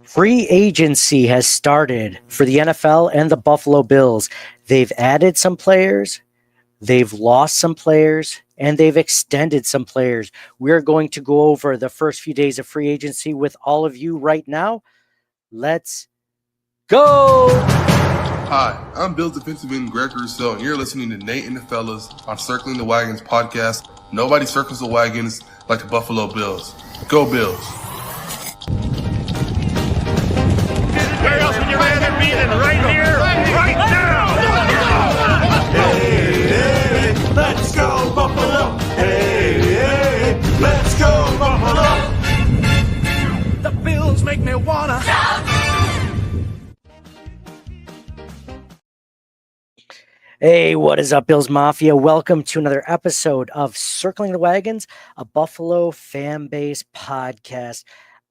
Free agency has started for the NFL and the Buffalo Bills. They've added some players, they've lost some players, and they've extended some players. We're going to go over the first few days of free agency with all of you right now. Let's go! Hi, I'm Bills defensive end Greg Rousseau, and you're listening to Nate and the Fellas on Circling the Wagons podcast. Nobody circles the wagons like the Buffalo Bills. Go Bills! Where else would you rather be than right here, right now? Hey, hey, let's go Buffalo! Hey, hey, let's go Buffalo! The Bills make me wanna shout. Hey, what is up, Bills Mafia? Welcome to another episode of Circling the Wagons, a Buffalo fan base podcast.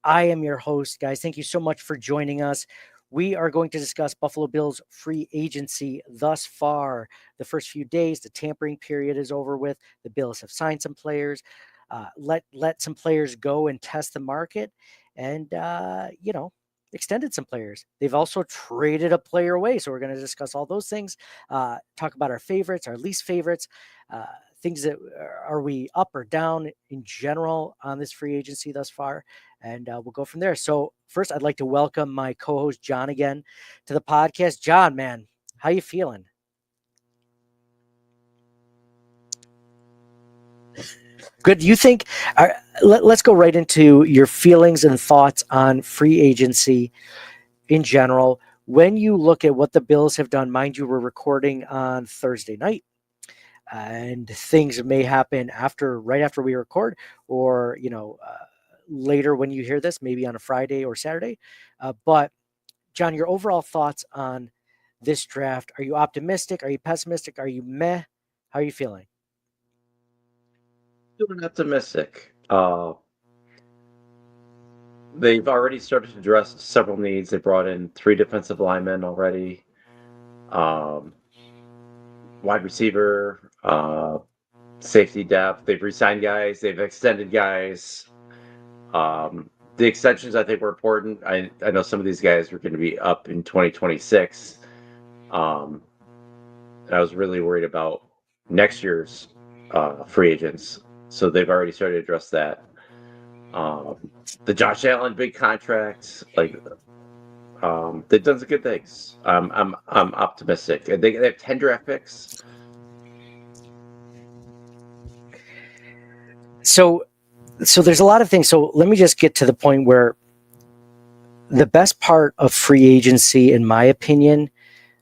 I am your host, guys. Thank you so much for joining us. We are going to discuss Buffalo Bills free agency thus far. The first few days, the tampering period is over with. The Bills have signed some players, let some players go and test the market, and extended some players. They've also traded a player away. So we're going to discuss all those things, talk about our favorites, our least favorites, things that are we up or down in general on this free agency thus far. And we'll go from there. So first, I'd like to welcome my co-host John again to the podcast. John, man, how you feeling? Good. You think? Let's go right into your feelings and thoughts on free agency in general. When you look at what the Bills have done, mind you, we're recording on Thursday night, and things may happen right after we record, or later when you hear this, maybe on a Friday or Saturday. But John, your overall thoughts on this draft? Are you optimistic? Are you pessimistic? Are you meh? How are you feeling? Feeling optimistic. They've already started to address several needs. They brought in 3 defensive linemen already, wide receiver, safety depth. They've re-signed guys. They've extended guys. The extensions, I think, were important. I know some of these guys were going to be up in 2026. And I was really worried about next year's free agents. So they've already started to address that. The Josh Allen big contract, they've done some good things. I'm optimistic. They have 10 draft picks. So there's a lot of things. So let me just get to the point where the best part of free agency, in my opinion,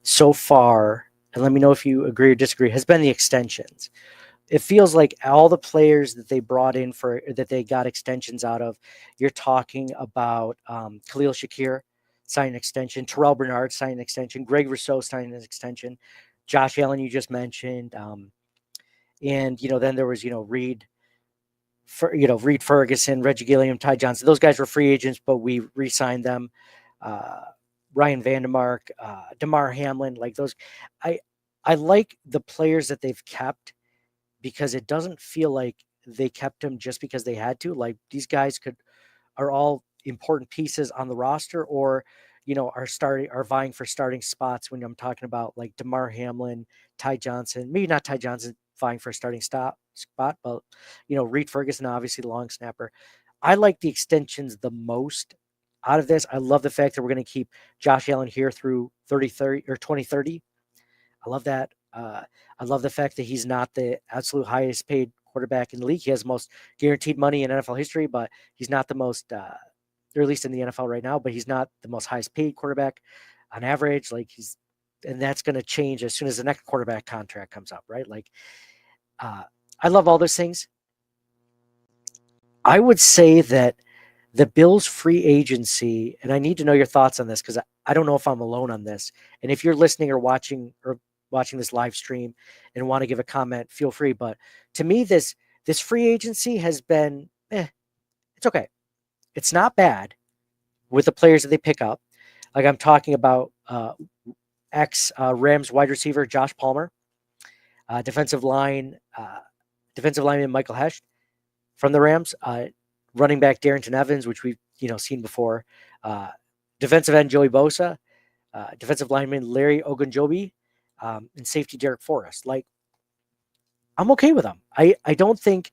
so far, and let me know if you agree or disagree, has been the extensions. It feels like all the players that they brought in that they got extensions out of. You're talking about Khalil Shakir signing an extension, Terrell Bernard signing an extension, Greg Rousseau signing an extension, Josh Allen you just mentioned, and then there was Reed Ferguson, Reggie Gilliam, Ty Johnson. Those guys were free agents, but we re-signed them. Ryan Vandermark, Damar Hamlin, like those. I like the players that they've kept, because it doesn't feel like they kept him just because they had to. Like, these guys are all important pieces on the roster, or are vying for starting spots. When I'm talking about like Damar Hamlin, Ty Johnson, maybe not Ty Johnson vying for a starting spot, but Reed Ferguson, obviously the long snapper. I like the extensions the most out of this. I love the fact that we're going to keep Josh Allen here through 2030. I love that. I love the fact that he's not the absolute highest paid quarterback in the league. He has the most guaranteed money in NFL history, but he's not the most, or at least in the NFL right now, but he's not the most highest paid quarterback on average. And that's going to change as soon as the next quarterback contract comes up, right? I love all those things. I would say that the Bills free agency, and I need to know your thoughts on this, because I don't know if I'm alone on this. And if you're listening or watching this live stream and want to give a comment, feel free. But to me, this free agency has been, it's okay. It's not bad with the players that they pick up. Like, I'm talking about Rams wide receiver Josh Palmer, defensive lineman Michael Hecht from the Rams, running back Darrington Evans, which we've seen before, defensive end Joey Bosa, defensive lineman Larry Ogunjobi, and safety Derek Forrest. Like, I'm okay with them. I don't think,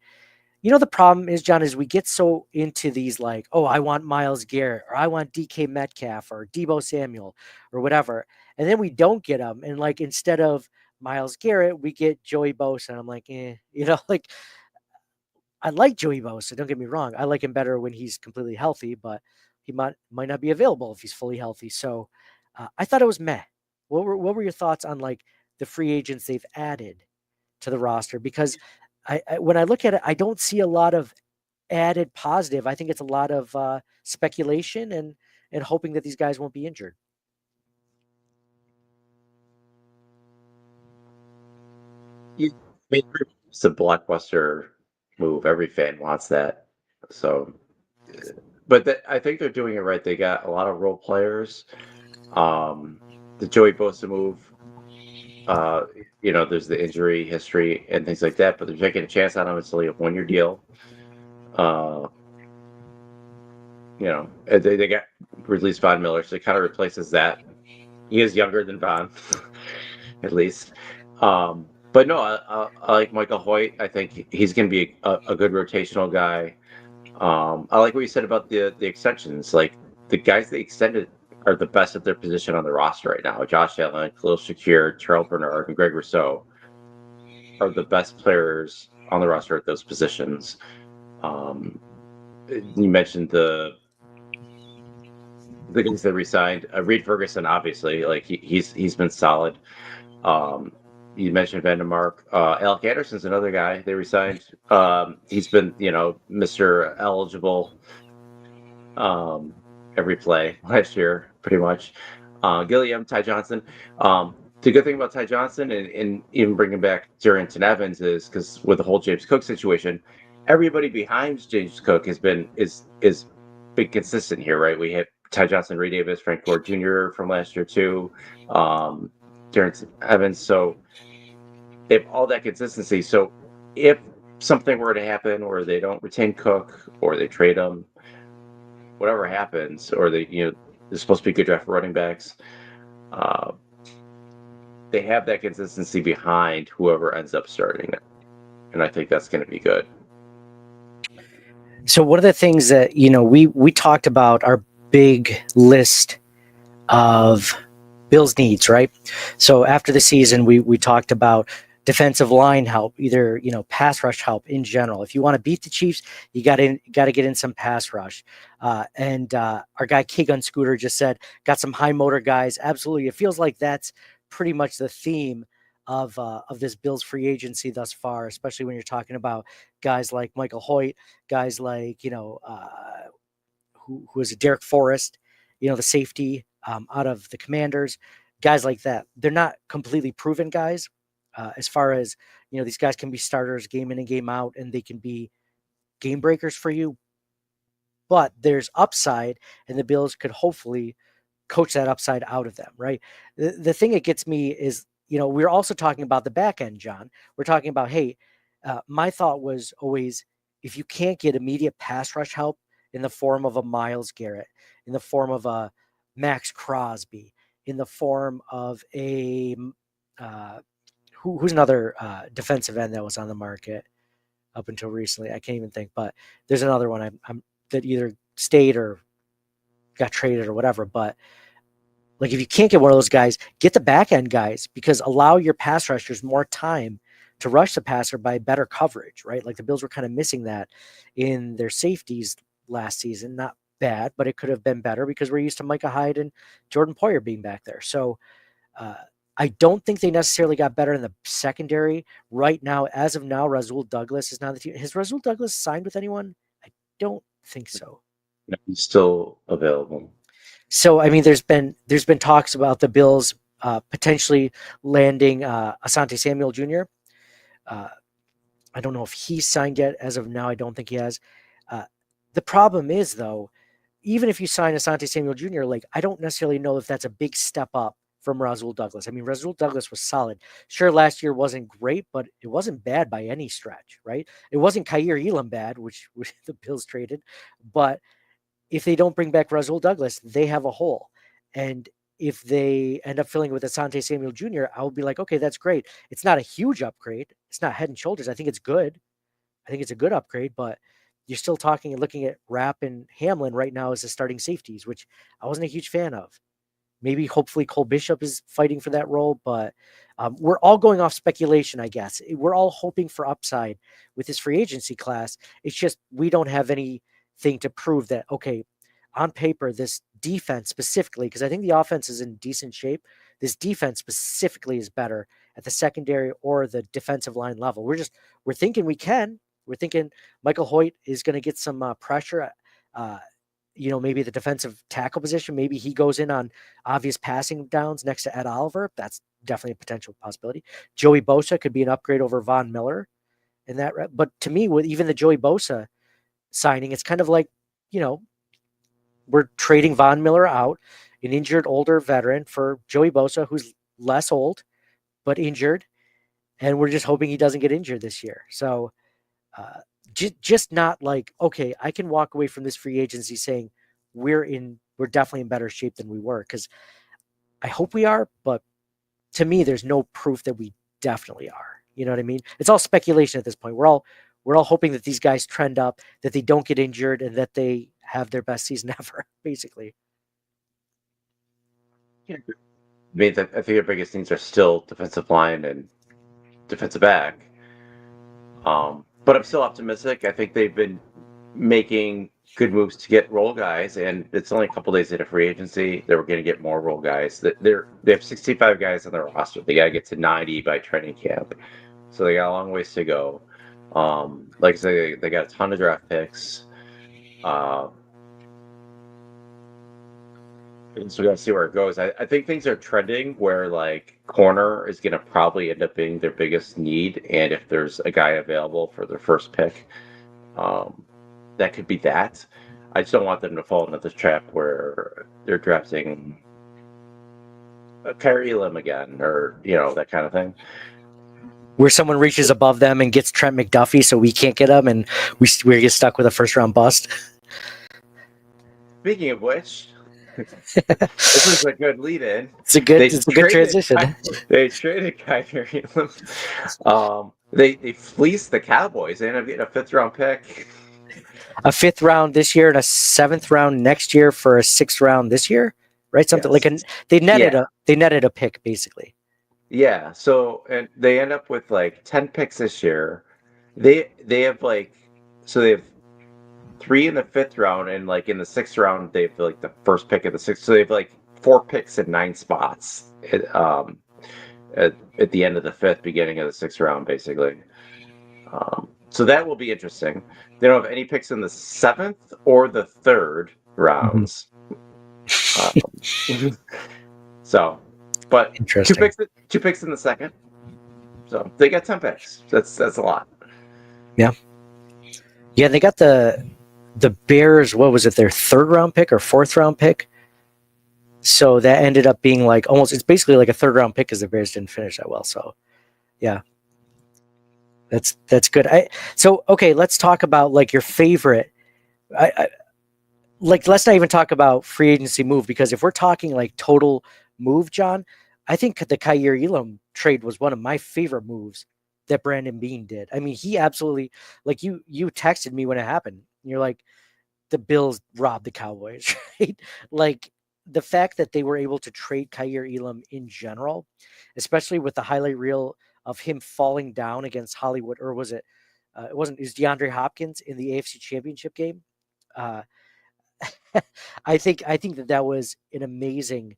the problem is, John, is we get so into these like, oh, I want Myles Garrett, or I want DK Metcalf, or Debo Samuel, or whatever. And then we don't get them. And like, instead of Myles Garrett, we get Joey Bosa. And I'm like, like, I like Joey Bosa. Don't get me wrong. I like him better when he's completely healthy, but he might not be available if he's fully healthy. So I thought it was meh. What were your thoughts on like the free agents they've added to the roster? Because when I look at it, I don't see a lot of added positive. I think it's a lot of speculation and hoping that these guys won't be injured. It's a blockbuster move. Every fan wants that. So, but I think they're doing it right. They got a lot of role players. The Joey Bosa move, there's the injury history and things like that, but they're taking a chance on him. It's only a 1-year deal. They got released Von Miller, so it kind of replaces that. He is younger than Von, at least. But no, I like Michael Hoyt. I think he's going to be a good rotational guy. I like what you said about the extensions. Like, the guys they extended are the best at their position on the roster right now. Josh Allen, Khalil Shakir, Terrell Bernard, and Greg Rousseau are the best players on the roster at those positions. You mentioned the guys that re-signed. Reed Ferguson, obviously, like he's been solid. You mentioned Vandermark. Alec Anderson's another guy they re-signed. He's been, Mr. Eligible every play last year, pretty much. Gilliam, Ty Johnson. The good thing about Ty Johnson and even bringing back Darrington Evans is because with the whole James Cook situation, everybody behind James Cook is been consistent here, right? We had Ty Johnson, Ray Davis, Frank Gore Jr. from last year too, Darrington Evans. So they have all that consistency. So if something were to happen, or they don't retain Cook, or they trade him, whatever happens, or they're supposed to be good draft running backs, they have that consistency behind whoever ends up starting it, and I think that's going to be good. So one of the things that we talked about our big list of Bills needs, right? So after the season, we talked about defensive line help, either pass rush help in general. If you want to beat the Chiefs, you got to get in some pass rush. And our guy K-Gun Scooter just said, got some high motor guys. Absolutely, it feels like that's pretty much the theme of this Bills free agency thus far, especially when you're talking about guys like Michael Hoyt, guys like who is Derek Forrest, the safety out of the Commanders, guys like that. They're not completely proven guys. As far as, these guys can be starters game in and game out, and they can be game breakers for you. But there's upside, and the Bills could hopefully coach that upside out of them, right? The thing that gets me is, we're also talking about the back end, John. We're talking about, hey, my thought was always, if you can't get immediate pass rush help in the form of a Myles Garrett, in the form of a Max Crosby, in the form of a who's another defensive end that was on the market up until recently. I can't even think, but there's another one I'm that either stayed or got traded or whatever. But like, if you can't get one of those guys, get the back end guys, because allow your pass rushers more time to rush the passer by better coverage, right? Like, the Bills were kind of missing that in their safeties last season. Not bad, but it could have been better because we're used to Micah Hyde and Jordan Poyer being back there. So I don't think they necessarily got better in the secondary right now. As of now, Rasul Douglas is not the team. Has Rasul Douglas signed with anyone? I don't think so. No, he's still available. So, I mean, there's been talks about the Bills potentially landing Asante Samuel Jr. I don't know if he's signed yet. As of now, I don't think he has. The problem is, though, even if you sign Asante Samuel Jr., like, I don't necessarily know if that's a big step up from Rasul Douglas. I mean, Rasul Douglas was solid. Sure, last year wasn't great, but it wasn't bad by any stretch, right? It wasn't Kaiir Elam bad, which the Bills traded, but if they don't bring back Rasul Douglas, they have a hole. And if they end up filling it with Asante Samuel Jr., I will be like, okay, that's great. It's not a huge upgrade. It's not head and shoulders. I think it's good. I think it's a good upgrade, but you're still talking and looking at Rapp and Hamlin right now as the starting safeties, which I wasn't a huge fan of. Maybe hopefully Cole Bishop is fighting for that role, but we're all going off speculation, I guess. We're all hoping for upside with this free agency class. It's just we don't have anything to prove that, okay, on paper, this defense specifically, because I think the offense is in decent shape, this defense specifically is better at the secondary or the defensive line level. We're thinking we can. We're thinking Michael Hoyt is going to get some pressure. Maybe the defensive tackle position. Maybe he goes in on obvious passing downs next to Ed Oliver. That's definitely a potential possibility. Joey Bosa could be an upgrade over Von Miller in that. But to me, with even the Joey Bosa signing, it's kind of like, we're trading Von Miller out, an injured older veteran, for Joey Bosa, who's less old, but injured. And we're just hoping he doesn't get injured this year. So just not like, okay, I can walk away from this free agency saying we're definitely in better shape than we were. Because I hope we are, but to me, there's no proof that we definitely are. You know what I mean? It's all speculation at this point. We're all hoping that these guys trend up, that they don't get injured, and that they have their best season ever, basically. I think the biggest things are still defensive line and defensive back. But I'm still optimistic. I think they've been making good moves to get role guys, and it's only a couple days into free agency. They were going to get more role guys. They have 65 guys on their roster. They got to get to 90 by training camp, so they got a long ways to go. Like I say, they got a ton of draft picks. So we got to see where it goes. I think things are trending where like corner is going to probably end up being their biggest need, and if there's a guy available for their first pick, that could be that. I just don't want them to fall into this trap where they're drafting Kyrie Elam again, or that kind of thing. Where someone reaches above them and gets Trent McDuffie, so we can't get him, and we get stuck with a first round bust. Speaking of which, this is a good lead-in. It's a good transition. They traded Kyrie Elam. They fleeced the Cowboys. They ended up getting a 5th round pick. A 5th round this year and a 7th round next year for a 6th round this year, right? Something like they netted a pick basically. Yeah. So and they end up with like 10 picks this year. They have they have 3 in the 5th round, and like in the 6th round they have like the first pick of the 6th. So they have like 4 picks in 9 spots at the end of the 5th, beginning of the 6th round, basically. So that will be interesting. They don't have any picks in the 7th or the 3rd rounds. So, but 2 picks in the 2nd. So they got 10 picks. That's a lot. Yeah. Yeah, they got the Bears, what was it, their 3rd round pick or 4th round pick? So that ended up being like it's basically like a 3rd round pick because the Bears didn't finish that well. So, yeah. That's good. Okay, let's talk about like your favorite. Let's not even talk about free agency move, because if we're talking like total move, John, I think the Kyrie Elam trade was one of my favorite moves that Brandon Beane did. I mean, he absolutely, like you texted me when it happened. You're like, the Bills robbed the Cowboys, right? Like the fact that they were able to trade Kyrie Elam in general, especially with the highlight reel of him falling down against Hollywood, or was it? It was DeAndre Hopkins in the AFC Championship game. I think that was an amazing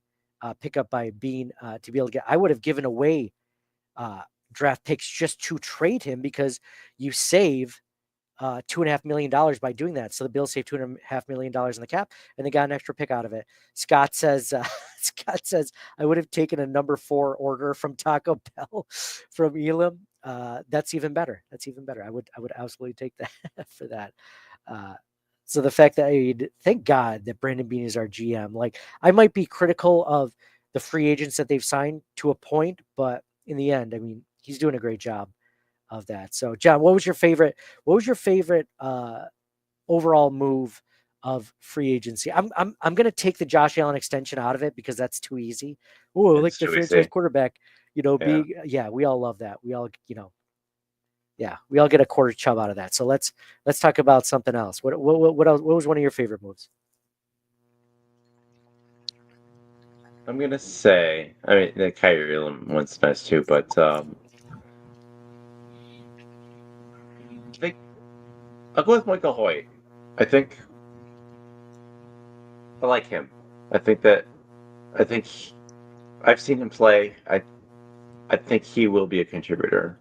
pickup by Beane to be able to get. I would have given away draft picks just to trade him, because you save $2.5 million by doing that. So the Bills saved $2.5 million in the cap, and they got an extra pick out of it. Scott says, I would have taken a number 4 order from Taco Bell from Elam. That's even better. I would absolutely take that for that. So the fact that thank God that Brandon Beane is our GM. Like, I might be critical of the free agents that they've signed to a point, but in the end, I mean, he's doing a great job of that. So, John, what was your favorite overall move of free agency. I'm going to take the Josh Allen extension out of it because that's too easy. Oh, like It's the too franchise easy. quarterback, we all love that. We all, we all get a quarter chub out of that. So let's talk about something else. What else, what was one of your favorite moves? I'm gonna say, I mean, the Kyrie one's nice too, but I think I'll go with Michael Hoyt. I think I like him. I think that I think I've seen him play. I think he will be a contributor.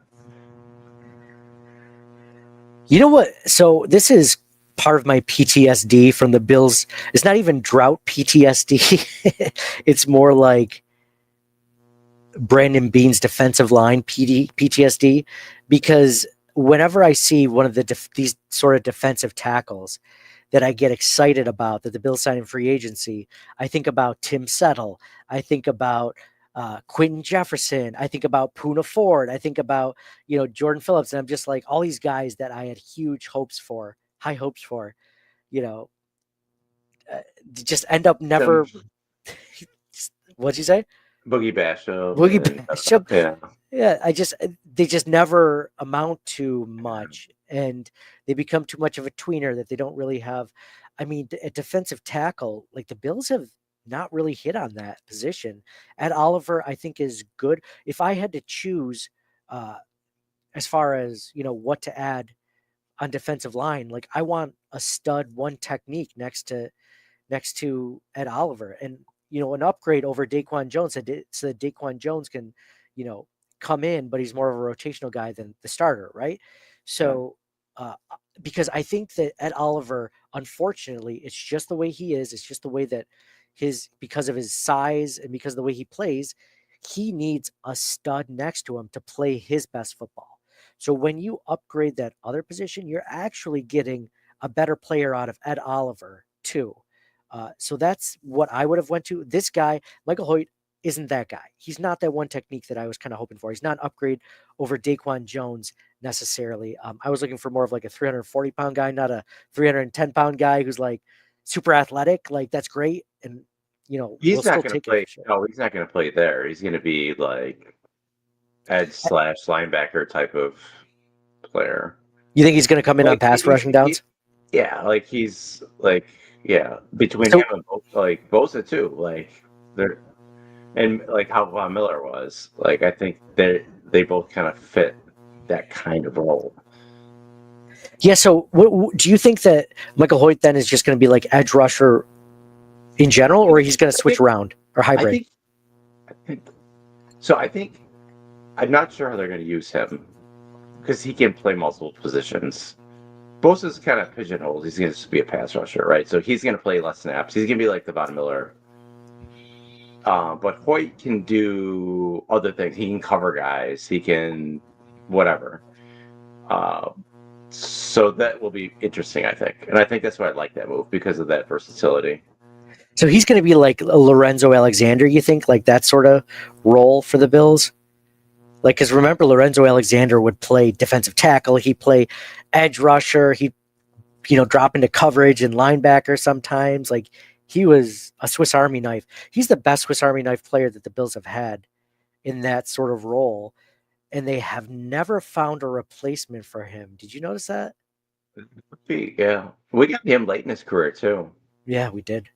You know what? So this is part of my PTSD from the Bills. It's not even drought PTSD. It's more like Brandon Beane's defensive line PTSD, because whenever I see one of these sort of defensive tackles that I get excited about that the Bills sign in free agency, I think about Tim Settle. I think about Quentin Jefferson. I think about Poona Ford. I think about, Jordan Phillips. And I'm just like, all these guys that I had high hopes for, just end up never. What'd you say? Boogie Basham. Boogie and, Basham. Yeah. Yeah, they just never amount to much, and they become too much of a tweener that they don't really have. I mean, a defensive tackle, like the Bills have not really hit on that position. Ed Oliver, I think, is good. If I had to choose, as far as what to add on defensive line, like I want a stud one technique next to Ed Oliver, and an upgrade over Daquan Jones, so that Daquan Jones can, come in, but he's more of a rotational guy than the starter, right? So, because I think that Ed Oliver, unfortunately, it's just the way he is. It's just the way that because of his size and because of the way he plays, he needs a stud next to him to play his best football. So when you upgrade that other position, you're actually getting a better player out of Ed Oliver too. So that's what I would have went to. This guy, Michael Hoyt, isn't that guy. He's not that one technique that I was kind of hoping for. He's not an upgrade over Daquan Jones necessarily. I was looking for more of like a 340-pound guy, not a 310-pound guy who's like super athletic. Like that's great, and He's we'll not still going to take play. it for sure. No, he's not going to play there. He's going to be like edge / linebacker type of player. You think he's going to come in on pass rushing downs? Yeah, like he's like between So- him and like Bosa too. Like they're and like how Von Miller was. Like I think they both kind of fit that kind of role. Yeah. So, what do you think that Michael Hoyt then is just going to be like edge rusher in general, or he's going to switch around or hybrid? I think I'm not sure how they're going to use him because he can play multiple positions. Bosa's kind of pigeonholed. He's going to just be a pass rusher, right? So he's going to play less snaps. He's going to be like the Von Miller. But Hoyt can do other things. He can cover guys. He can whatever. So that will be interesting, I think. And I think that's why I like that move because of that versatility. So he's going to be like a Lorenzo Alexander, you think? Like that sort of role for the Bills? Like, because remember, Lorenzo Alexander would play defensive tackle. He'd play edge rusher. He'd, drop into coverage and linebacker sometimes. Like, he was a Swiss Army knife. He's the best Swiss Army knife player that the Bills have had in that sort of role. And they have never found a replacement for him. Did you notice that? Yeah. We got him late in his career, too. Yeah, we did.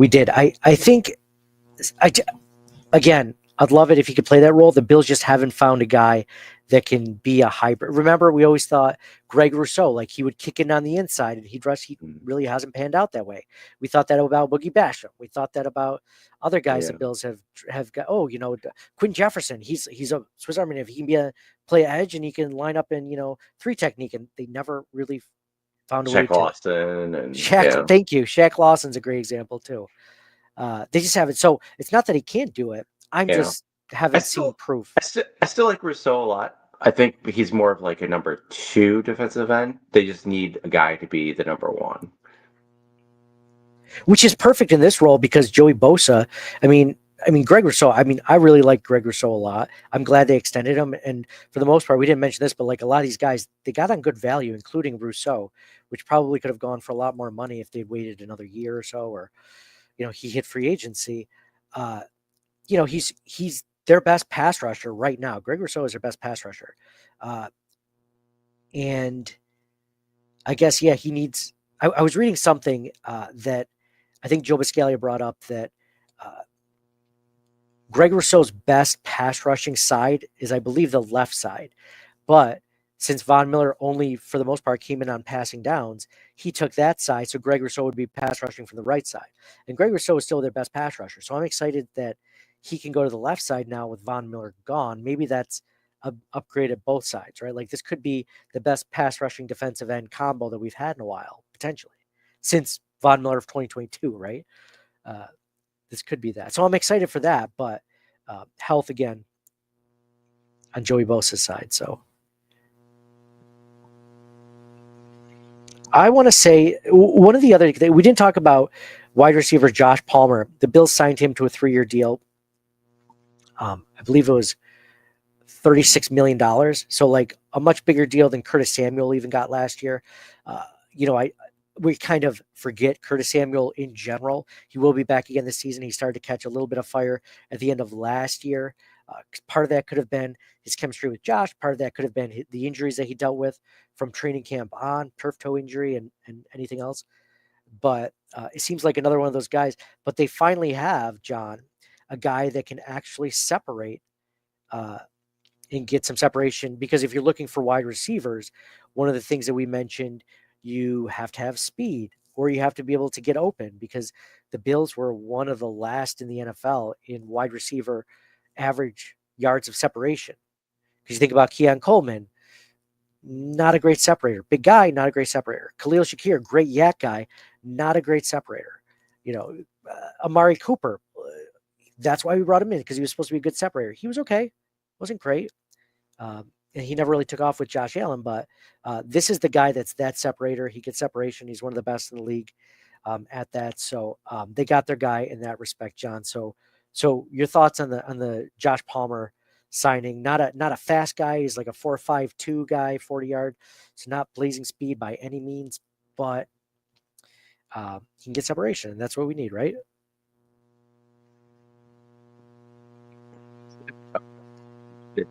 I think, again, I'd love it if he could play that role. The Bills just haven't found a guy that can be a hybrid. Remember, we always thought Greg Rousseau, like he would kick in on the inside and he'd rush. He really hasn't panned out that way. We thought that about Boogie Basham. We thought that about other guys that Bills have got. Oh, Quentin Jefferson. He's a Swiss Army knife. He can play edge and he can line up in 3 technique. And they never really found a way to. Shaq Lawson and Thank you. Shaq Lawson's a great example too. They just haven't. So it's not that he can't do it. Just haven't seen proof. I still like Rousseau a lot. I think he's more of like a number 2 defensive end. They just need a guy to be the number 1. Which is perfect in this role because Joey Bosa, I mean, I mean, Greg Rousseau, I really like Greg Rousseau a lot. I'm glad they extended him. And for the most part, we didn't mention this, but like a lot of these guys, they got on good value, including Rousseau, which probably could have gone for a lot more money if they'd waited another year or so, or, he hit free agency. He's their best pass rusher right now. Greg Rousseau is their best pass rusher. And I guess, he needs, I was reading something that I think Joe Biscaglia brought up that Greg Rousseau's best pass rushing side is, I believe, the left side. But since Von Miller only, for the most part, came in on passing downs, he took that side. So Greg Rousseau would be pass rushing from the right side. And Greg Rousseau is still their best pass rusher. So I'm excited that he can go to the left side now with Von Miller gone. Maybe that's an upgrade at both sides, right? Like this could be the best pass rushing defensive end combo that we've had in a while, potentially, since Von Miller of 2022, right? This could be that. So I'm excited for that, but health again on Joey Bosa's side. So I want to say one of the other, we didn't talk about wide receiver Josh Palmer. The Bills signed him to a 3-year deal. I believe it was $36 million. So like a much bigger deal than Curtis Samuel even got last year. We kind of forget Curtis Samuel in general. He will be back again this season. He started to catch a little bit of fire at the end of last year. Part of that could have been his chemistry with Josh. Part of that could have been the injuries that he dealt with from training camp on, turf toe injury and anything else. But it seems like another one of those guys. But they finally have, John, a guy that can actually separate and get some separation. Because if you're looking for wide receivers, one of the things that we mentioned, you have to have speed or you have to be able to get open, because the Bills were one of the last in the NFL in wide receiver average yards of separation. Because you think about Keon Coleman, not a great separator. Big guy, not a great separator. Khalil Shakir, great yak guy, not a great separator. Amari Cooper, that's why we brought him in, because he was supposed to be a good separator. He was okay, wasn't great. And he never really took off with Josh Allen, but this is the guy that's that separator. He gets separation. He's one of the best in the league at that. So they got their guy in that respect, John. So your thoughts on the Josh Palmer signing? Not a fast guy. He's like a 4.52 guy, 40-yard. It's not blazing speed by any means, but he can get separation, and that's what we need, right?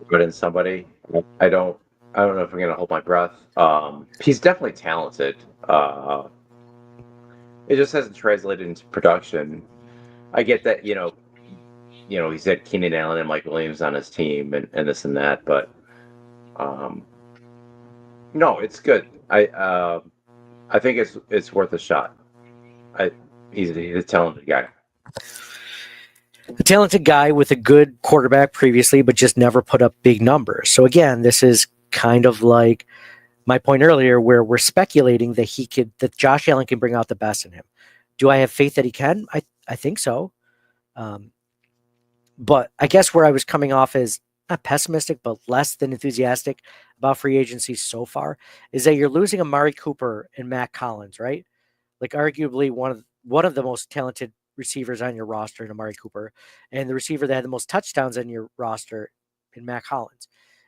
Put in somebody. I don't know if I'm gonna hold my breath. He's definitely talented. It just hasn't translated into production. I get that, he's had Keenan Allen and Mike Williams on his team and this and that, but no, it's good. I think it's worth a shot. He's a talented guy. A talented guy with a good quarterback previously, but just never put up big numbers. So again, this is kind of like my point earlier, where we're speculating that Josh Allen can bring out the best in him. Do I have faith that he can? I think so. But I guess where I was coming off is not pessimistic, but less than enthusiastic about free agency so far is that you're losing Amari Cooper and Matt Collins, right? Like arguably one of the most talented receivers on your roster in Amari Cooper, and the receiver that had the most touchdowns on your roster in Matt Collins.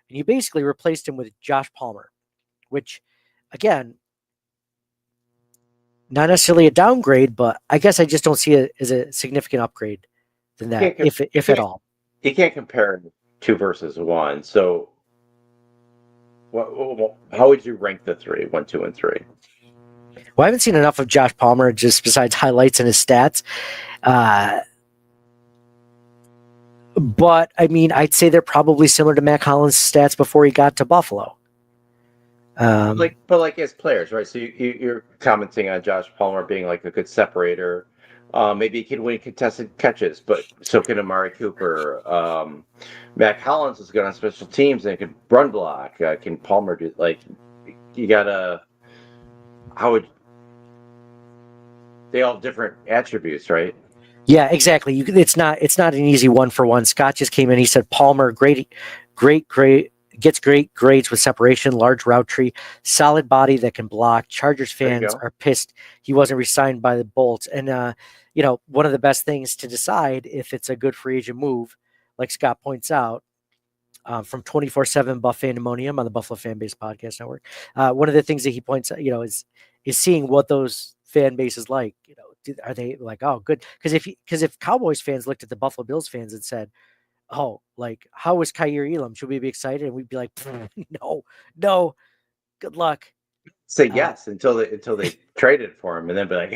And you basically replaced him with Josh Palmer, which, again, not necessarily a downgrade, but I guess I just don't see it as a significant upgrade than that, if at all. You can't compare 2 versus 1. So how would you rank the 3, 1, 2, and 3? Well, I haven't seen enough of Josh Palmer, just besides highlights and his stats. But, I mean, I'd say they're probably similar to Matt Collins' stats before he got to Buffalo. But as players, right? So you're commenting on Josh Palmer being like a good separator. Maybe he can win contested catches, but so can Amari Cooper. Matt Collins is good on special teams and can run block. Can Palmer do, you gotta, they all have different attributes, right? Yeah, exactly. It's not an easy 1-for-1. Scott just came in. He said Palmer, great gets great grades with separation, large route tree, solid body that can block. Chargers There you fans go. are pissed he wasn't re-signed by the Bolts. And, one of the best things to decide if it's a good free agent move, like Scott points out, from 24/7 Buff Fandemonium on the Buffalo Fan Base Podcast Network. One of the things that he points out, is seeing what those fan bases like. Are they like, oh, good? Because if Cowboys fans looked at the Buffalo Bills fans and said, oh, like, how is Kaiir Elam? Should we be excited? And we'd be like, no, good luck. Say yes until they traded for him, and then be like,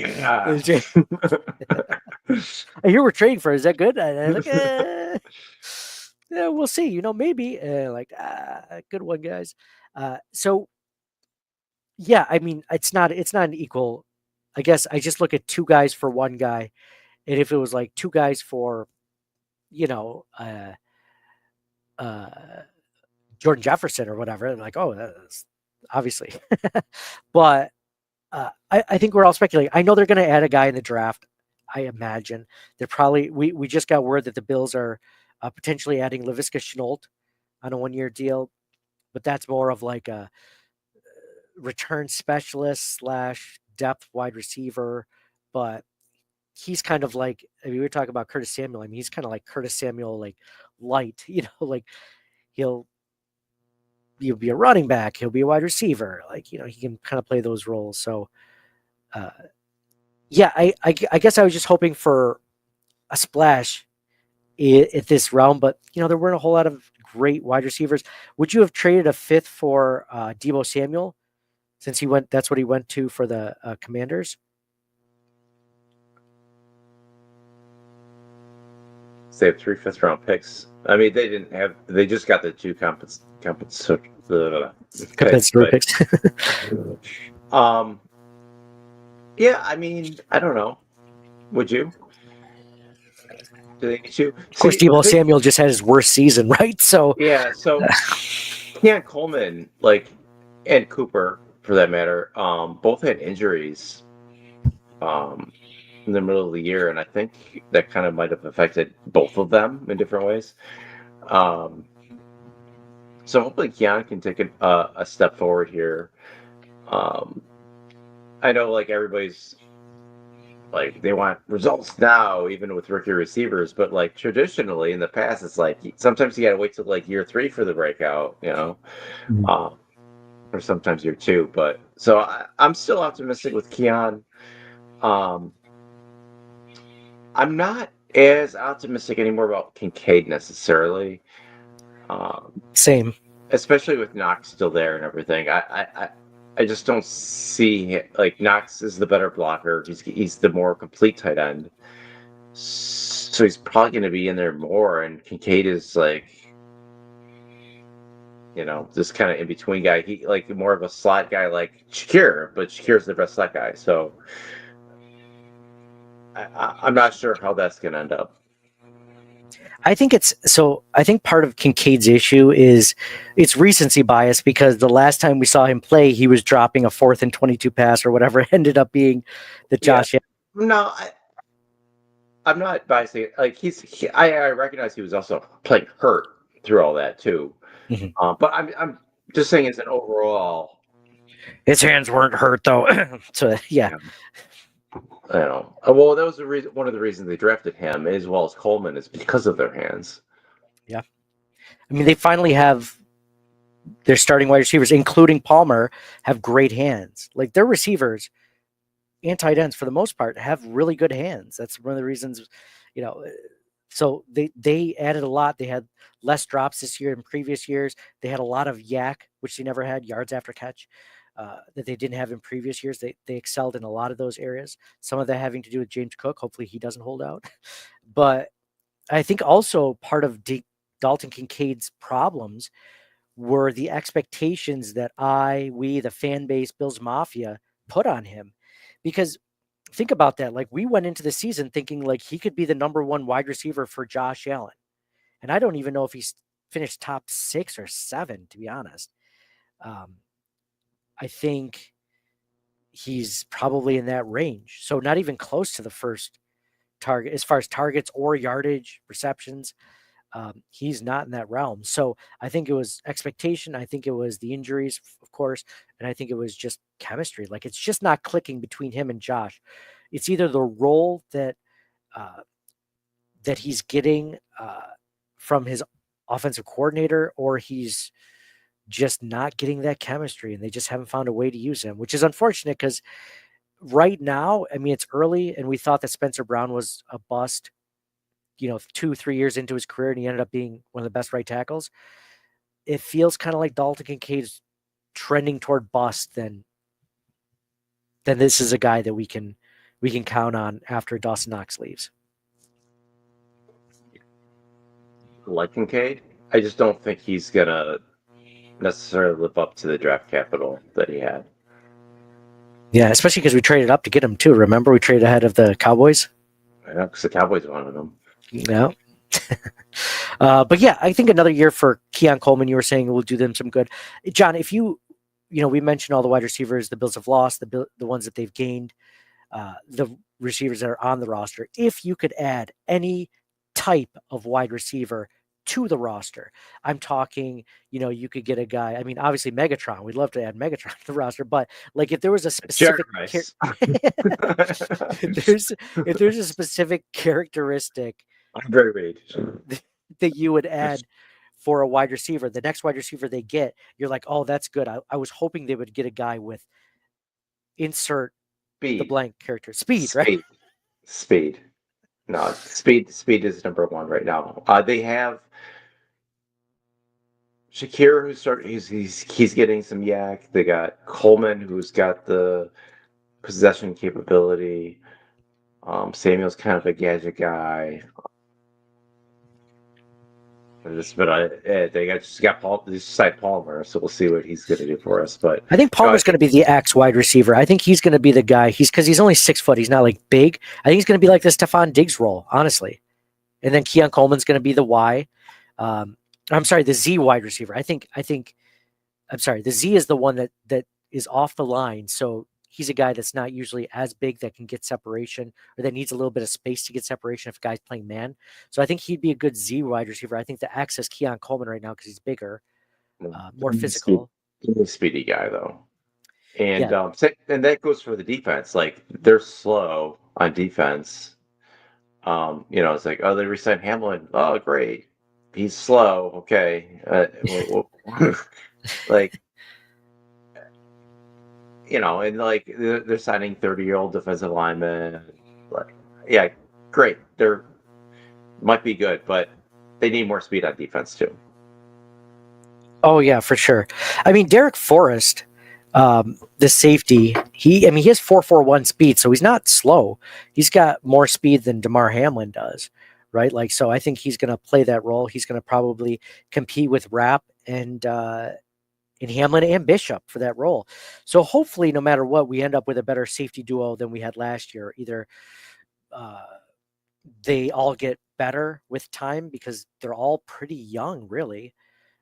I hear we're trading for. Is that good? Like, yeah, we'll see. Maybe. Good one, guys. So, yeah, I mean, it's not an equal. I guess I just look at two guys for one guy, and if it was like two guys for, Jordan Jefferson or whatever, I'm like, oh, that's obviously. But I think we're all speculating. I know they're going to add a guy in the draft. I imagine they're probably. We just got word that the Bills are potentially adding Laviska Shenault on a 1-year deal, but that's more of like a return specialist / depth wide receiver. But he's kind of like, we were talking about Curtis Samuel. I mean, he's kind of like Curtis Samuel, like light. Like he'll be a running back, he'll be a wide receiver. Like he can kind of play those roles. So, yeah, I guess I was just hoping for a splash at this round, but there weren't a whole lot of great wide receivers. Would you have traded a 5th for Deebo Samuel, since that's what he went to for the Commanders? They have 3 5th-round picks. I mean, they just got the 2 Compensatory picks. Yeah, I mean, I don't know. Would you? Do they get you? Of course, Deebo Samuel just had his worst season, right? So yeah, so Keon Coleman, and Cooper, for that matter, both had injuries in the middle of the year, and I think that kind of might have affected both of them in different ways. So hopefully Keon can take a step forward here. I know, everybody's they want results now, even with rookie receivers, but traditionally in the past, it's sometimes you got to wait till year 3 for the breakout, Mm-hmm. Or sometimes year 2. But so I'm still optimistic with Keon. I'm not as optimistic anymore about Kincaid necessarily. Same. Especially with Knox still there and everything. I just don't see Knox is the better blocker. He's the more complete tight end. So he's probably going to be in there more. And Kincaid is this kind of in between guy. He more of a slot guy like Shakir, but Shakir's the best slot guy. So I'm not sure how that's going to end up. I think part of Kincaid's issue is it's recency bias, because the last time we saw him play, he was dropping a 4th and 22 pass or whatever it ended up being the Josh. Yeah. No, I'm not biasing. I recognize he was also playing hurt through all that too. Mm-hmm. But I'm just saying, as an overall, his hands weren't hurt though. So yeah. I don't know. Well, that was one of the reasons they drafted him, as well as Coleman, is because of their hands. Yeah. I mean, they finally have their starting wide receivers, including Palmer, have great hands. Their receivers and tight ends, for the most part, have really good hands. That's one of the reasons, so they added a lot. They had less drops this year than previous years. They had a lot of yak, which they never had, yards after catch. That they didn't have in previous years. They excelled in a lot of those areas. Some of that having to do with James Cook. Hopefully he doesn't hold out. But I think also part of Dalton Kincaid's problems were the expectations that we, the fan base, Bills Mafia, put on him. Because think about that. We went into the season thinking he could be the number 1 wide receiver for Josh Allen. And I don't even know if he's finished top 6 or 7, to be honest. I think he's probably in that range. So not even close to the first target as far as targets or yardage, receptions. He's not in that realm. So I think it was expectation. I think it was the injuries, of course, and I think it was just chemistry. Like it's just not clicking between him and Josh. It's either the role uh, that he's getting from his offensive coordinator, or he's just not getting that chemistry, and they just haven't found a way to use him, which is unfortunate because right now, I mean, it's early, and we thought that Spencer Brown was a bust, 2-3 years into his career, and he ended up being one of the best right tackles. It feels kind of like Dalton Kincaid's trending toward bust. Then this is a guy that we can count on after Dawson Knox leaves. Like Kincaid, I just don't think he's gonna necessarily live up to the draft capital that he had. Yeah, especially because we traded up to get him too. Remember, we traded ahead of the Cowboys. I know, because the Cowboys wanted him. No. But yeah, I think another year for Keon Coleman, you were saying, will do them some good. John, if we mentioned all the wide receivers the Bills have lost, the ones that they've gained, the receivers that are on the roster. If you could add any type of wide receiver to the roster, I'm talking, you could get a guy. I mean, obviously Megatron. We'd love to add Megatron to the roster, but like if there was a specific, if there's a specific characteristic Andre Reed that you would add for a wide receiver, the next wide receiver they get, you're like, oh, that's good. I was hoping they would get a guy with insert Speed. the blank character. Speed, right? Speed. No, speed is number one right now. They have Shakir, he's getting some yak. They got Coleman, who's got the possession capability. Samuel's kind of a gadget guy. They just got Palmer, so we'll see what he's going to do for us. But I think Palmer's going to be the X wide receiver. I think he's going to be the guy. Because he's only 6 foot. He's not like big. I think he's going to be like the Stephon Diggs role, honestly. And then Keon Coleman's going to be the Y. The Z wide receiver. The Z is the one that is off the line. So he's a guy that's not usually as big that can get separation, or that needs a little bit of space to get separation if a guy's playing man. So I think he'd be a good Z wide receiver. I think the X is Keon Coleman right now because he's bigger, more physical. He's a speedy guy though, and and that goes for the defense. Like they're slow on defense. It's like, oh, they re-signed Hamlin. Oh, great, he's slow. Okay, like. And like they're signing 30-year-old defensive linemen. Like, yeah, great. They're might be good, but they need more speed on defense too. Oh yeah, for sure. I mean, Derek Forrest, the safety, he has 4.41 speed, so he's not slow. He's got more speed than Damar Hamlin does, right? Like, so I think he's going to play that role. He's going to probably compete with Rapp and Hamlin and Bishop for that role. So hopefully, no matter what, we end up with a better safety duo than we had last year. Either they all get better with time because they're all pretty young, really.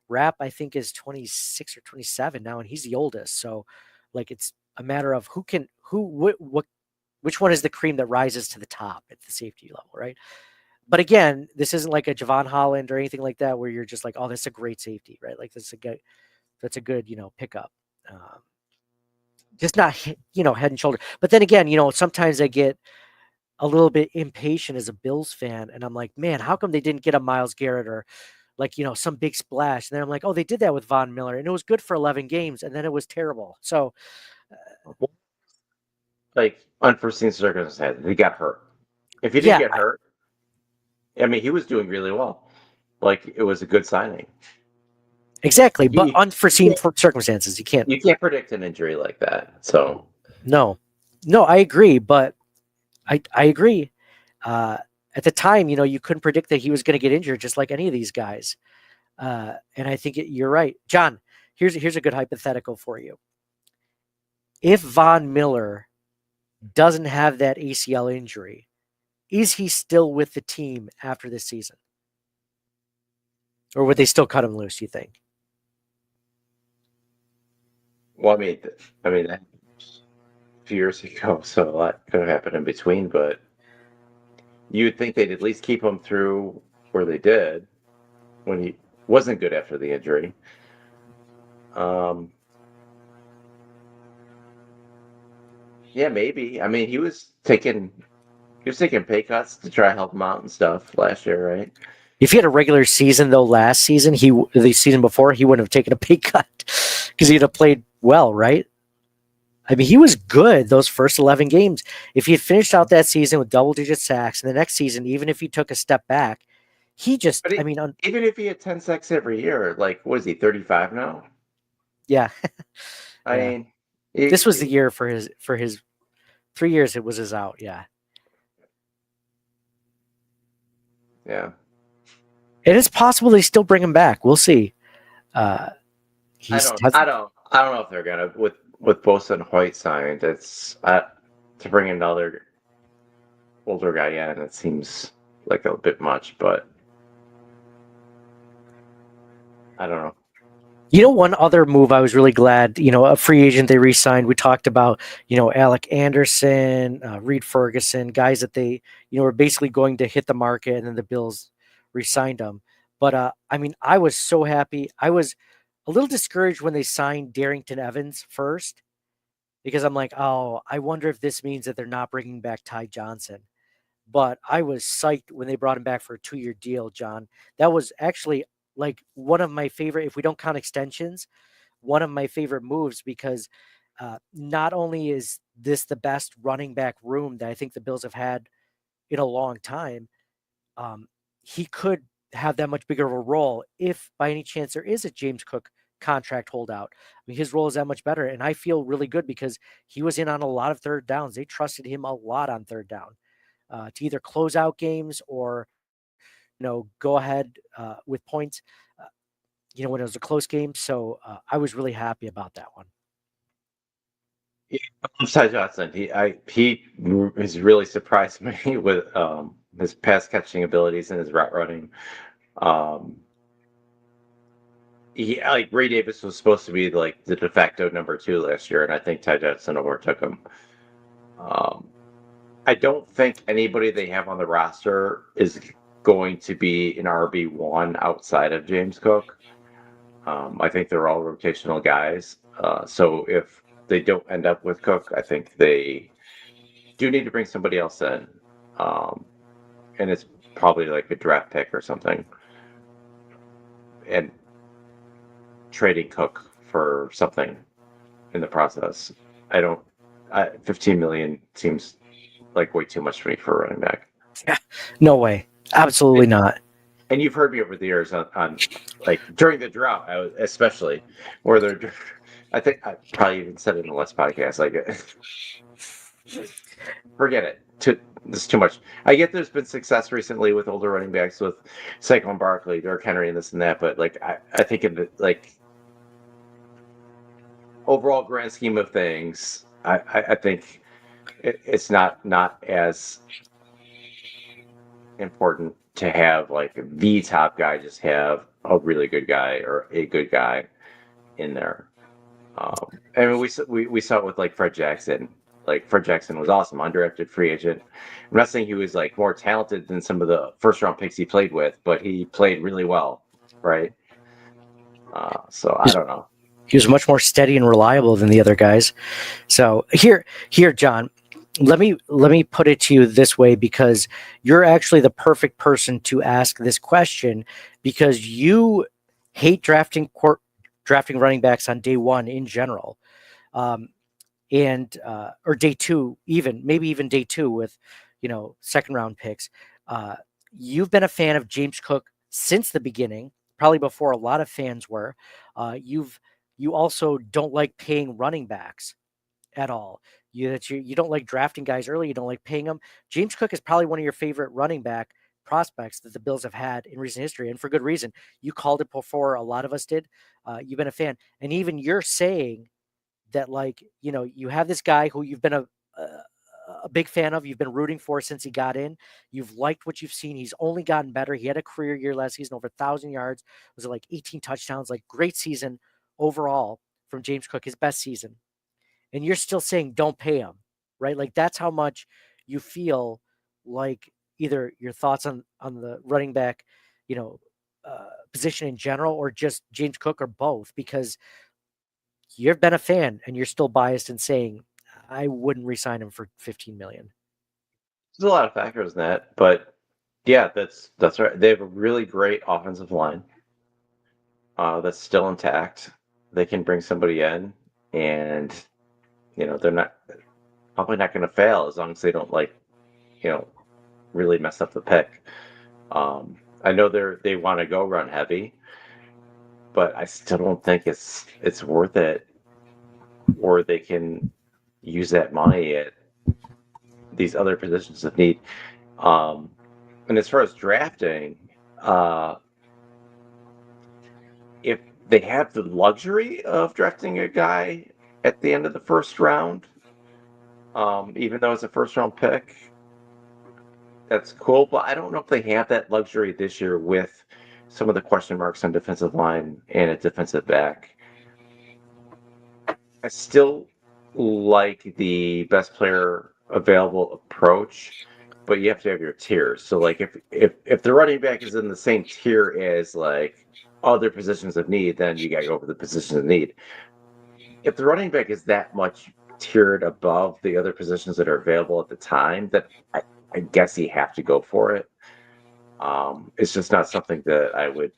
Rapp, I think, is 26 or 27 now, and he's the oldest. So, like, it's a matter of which one is the cream that rises to the top at the safety level, right? But again, this isn't like a Javon Holland or anything like that, where you're just like, oh, that's a great safety, right? Like, that's a good, pickup. Just not, head and shoulder. But then again, sometimes I get a little bit impatient as a Bills fan, and I'm like, man, how come they didn't get a Myles Garrett or like, some big splash? And then I'm like, oh, they did that with Von Miller, and it was good for 11 games, and then it was terrible. So, like, unforeseen circumstances, he got hurt. If he didn't get hurt, I mean, he was doing really well. Like, it was a good signing. Exactly, but unforeseen circumstances, you can't predict an injury like that. So no, I agree, but I agree. At the time, you couldn't predict that he was going to get injured, just like any of these guys. And I think you're right, John. Here's a good hypothetical for you. If Von Miller doesn't have that ACL injury, is he still with the team after this season, or would they still cut him loose? You think? Well, I mean, a few years ago, so a lot could have happened in between, but you'd think they'd at least keep him through where they did. when he wasn't good after the injury. Yeah, maybe. I mean, he was taking pay cuts to try to help him out and stuff last year, right? If he had a regular season though, last season, the season before, he wouldn't have taken a pay cut because he'd have played well, right? I mean, he was good those first 11 games. If he had finished out that season with double-digit sacks, and the next season, even if he took a step back, he just, But I mean, even if he had 10 sacks every year, like, what is he, 35 now? yeah. I Yeah. mean, This was the year for his 3 years. It was his out. Yeah. yeah. And it's possible they still bring him back. We'll see. I don't know if they're gonna with Bosa and Hoyt signed. It's to bring another older guy in. It seems like a bit much, but I don't know. You know, one other move I was really glad, a free agent they re-signed. We talked about, Alec Anderson, Reed Ferguson, guys that they, were basically going to hit the market, and then the Bills re-signed them. But I mean, I was so happy. I was a little discouraged when they signed Darrington Evans first, because I'm like, oh, I wonder if this means that they're not bringing back Ty Johnson. But I was psyched when they brought him back for a 2-year deal, John. That was actually like one of my favorite, if we don't count extensions, one of my favorite moves, because not only is this the best running back room that I think the Bills have had in a long time, he could have that much bigger of a role if by any chance there is a James Cook contract holdout. I mean, his role is that much better. And I feel really good because he was in on a lot of third downs. They trusted him a lot on third down to either close out games or go ahead with points, when it was a close game. So I was really happy about that one. Yeah, Ty Johnson, he has really surprised me with his pass catching abilities and his route running. Like Ray Davis was supposed to be like the de facto number 2 last year, and I think Ty Johnson overtook him. I don't think anybody they have on the roster is going to be an RB1 outside of James Cook. I think they're all rotational guys. So if they don't end up with Cook, I think they do need to bring somebody else in. And it's probably like a draft pick or something. And trading Cook for something in the process. 15 million seems like way too much for me for a running back. Yeah, no way. Absolutely not. And you've heard me over the years on like during the drought, especially where they're. I think I probably even said it in the last podcast. Like, forget it. This is too much. I get there's been success recently with older running backs with Saquon Barkley, Derrick Henry, and this and that. But like, I think in the like overall grand scheme of things, I think it's not as important to have like the top guy, just have a really good guy or a good guy in there. I mean, we saw it with like Fred Jackson. Like Fred Jackson was awesome, undrafted free agent. I'm not saying he was like more talented than some of the first round picks he played with, but he played really well, right? So I don't know. He was much more steady and reliable than the other guys. So here, John, let me put it to you this way, because you're actually the perfect person to ask this question, because you hate drafting running backs on day one in general, and or day two, maybe even day two with second round picks. You've been a fan of James Cook since the beginning, probably before a lot of fans were. You also don't like paying running backs at all. You don't like drafting guys early. You don't like paying them. James Cook is probably one of your favorite running back prospects that the Bills have had in recent history, and for good reason. You called it before a lot of us did. You've been a fan, and even you're saying that, like, you have this guy who you've been a big fan of. You've been rooting for since he got in. You've liked what you've seen. He's only gotten better. He had a career year last season, over 1,000 yards. Was it like 18 touchdowns? Like, great season overall from James Cook, his best season. And you're still saying don't pay him, right? Like, that's how much you feel like either your thoughts on the running back, position in general or just James Cook or both? Because you've been a fan and you're still biased in saying I wouldn't re-sign him for $15 million. There's a lot of factors in that, but yeah, that's right. They have a really great offensive line that's still intact. They can bring somebody in, and they're probably not going to fail as long as they don't really mess up the pick. I know they want to go run heavy, but I still don't think it's worth it, or they can use that money at these other positions of need. And as far as drafting, if they have the luxury of drafting a guy at the end of the first round, even though it's a first round pick, that's cool. But I don't know if they have that luxury this year with some of the question marks on defensive line and a defensive back. I still like the best player available approach, but you have to have your tiers. So like if the running back is in the same tier as like other positions of need, then you gotta go for the position of need. If the running back is that much tiered above the other positions that are available at the time, that I guess you have to go for it. It's just not something that I would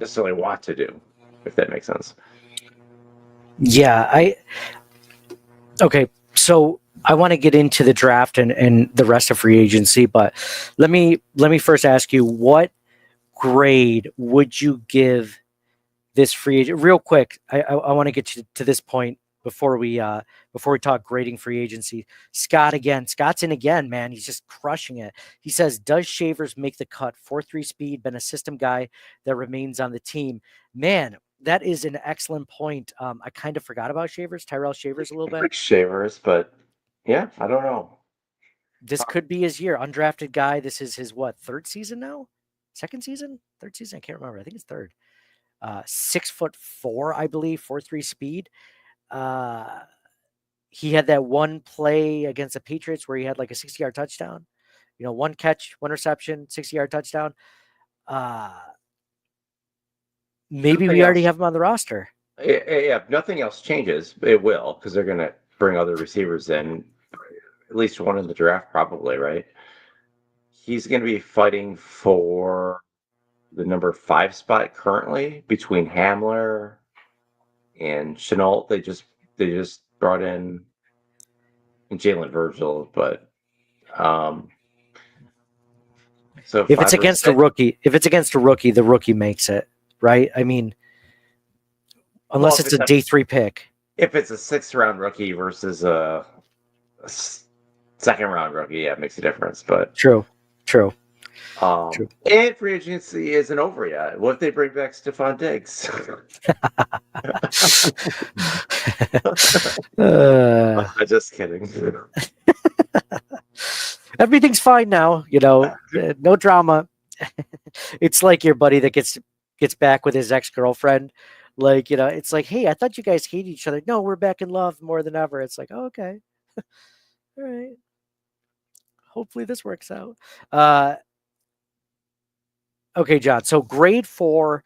necessarily want to do, if that makes sense. Yeah, okay. So I want to get into the draft and the rest of free agency, but let me first ask you, what grade would you give this free agent? Real quick, I want to get to this point before we talk grading free agency. Scott's in again, man. He's just crushing it. He says, does Shavers make the cut? 4.3 speed, been a system guy that remains on the team. Man, that is an excellent point. I kind of forgot about Tyrell Shavers a little bit. Shavers, but yeah, I don't know. This could be his year. Undrafted guy. This is his third season now? Second season? Third season? I can't remember. I think it's third. 6'4", I believe, 4.3 speed. He had that one play against the Patriots where he had like a 60-yard touchdown. One catch, one reception, 60-yard touchdown. Maybe we already have him on the roster. Yeah, if nothing else changes, it will, because they're going to bring other receivers in, at least one in the draft probably, right? He's going to be fighting for the number 5 spot currently between Hamler and Shenault. They just brought in Jalen Virgil, but so if it's against a rookie, the rookie makes it, right? I mean, unless it's a day 3 pick. If it's a 6th round rookie versus a 2nd round rookie, yeah, it makes a difference. But true. And free agency isn't over yet. What if they bring back Stephon Diggs? I'm just kidding. Everything's fine now, no drama. It's like your buddy that gets back with his ex-girlfriend. Like, it's like, hey, I thought you guys hated each other. No, we're back in love more than ever. It's like, oh, okay. All right. Hopefully this works out. Okay, John. So grade for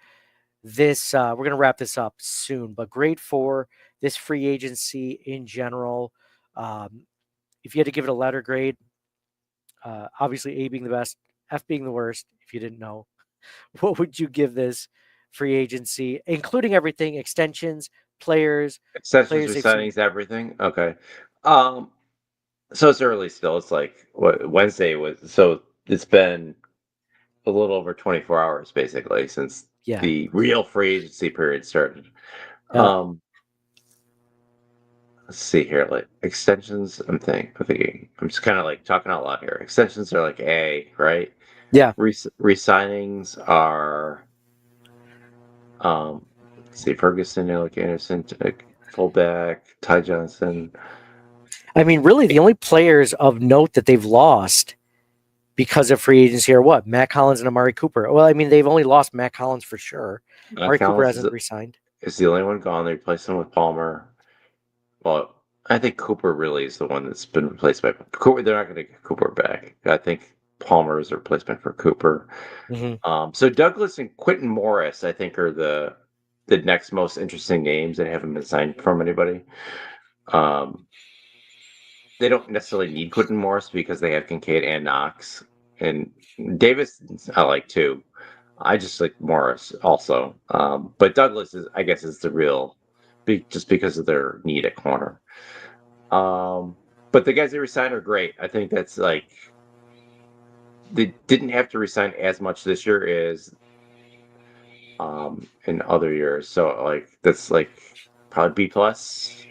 this, we're going to wrap this up soon, but grade for this free agency in general. If you had to give it a letter grade, obviously A being the best, F being the worst, if you didn't know, what would you give this free agency, including everything, extensions, players, signings, everything? Okay. So it's early still. It's like Wednesday was, so it's been a little over 24 hours basically since the real free agency period started. Let's see here, like extensions. I'm thinking. I'm just kind of like talking out loud here. Extensions are like A, right? Yeah. Resignings are, let's see, Ferguson, Alec Anderson, fullback, Ty Johnson. I mean, really, the only players of note that they've lost because of free agency are what? Matt Collins and Amari Cooper. Well, I mean, they've only lost Matt Collins for sure. Amari Cooper hasn't resigned. Is the only one gone. They replaced him with Palmer. Well, I think Cooper really is the one that's been replaced by Cooper. They're not going to get Cooper back. I think Palmer's replacement for Cooper. Mhm. So Douglas and Quentin Morris, I think, are the next most interesting names that haven't been signed from anybody. They don't necessarily need Quentin Morris because they have Kincaid and Knox, and Davis I like too. I just like Morris also, but Douglas is, I guess, is the real, just because of their need at corner. But the guys they resigned are great. I think that's like, they didn't have to resign as much this year as in other years. So like that's like probably B plus.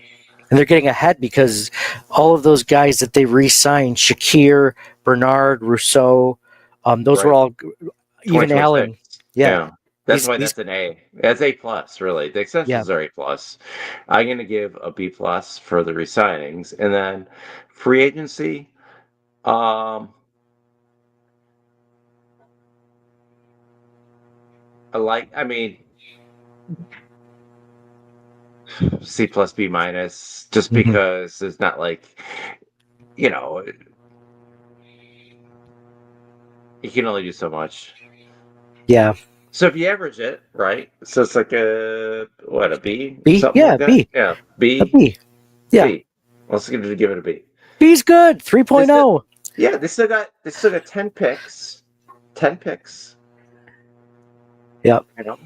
And they're getting ahead because all of those guys that they re-signed, Shakir, Bernard, Rousseau, those were Right. all, even 2026. Allen. Yeah. That's These, why these, that's an A. That's A plus, really. The yeah. extensions are A plus. I'm gonna give a B plus for the resignings, and then free agency. I mean, C plus B minus, just Mhm. because it's not like, you know, you can only do so much. Yeah. So if you average it, right? So it's like a B? B? Something Yeah, like that? B. Yeah. A B. B. Yeah. B. Let's give it a B. B's good. 3.0. Yeah, they still got 10 picks. 10 picks. Yep. You know?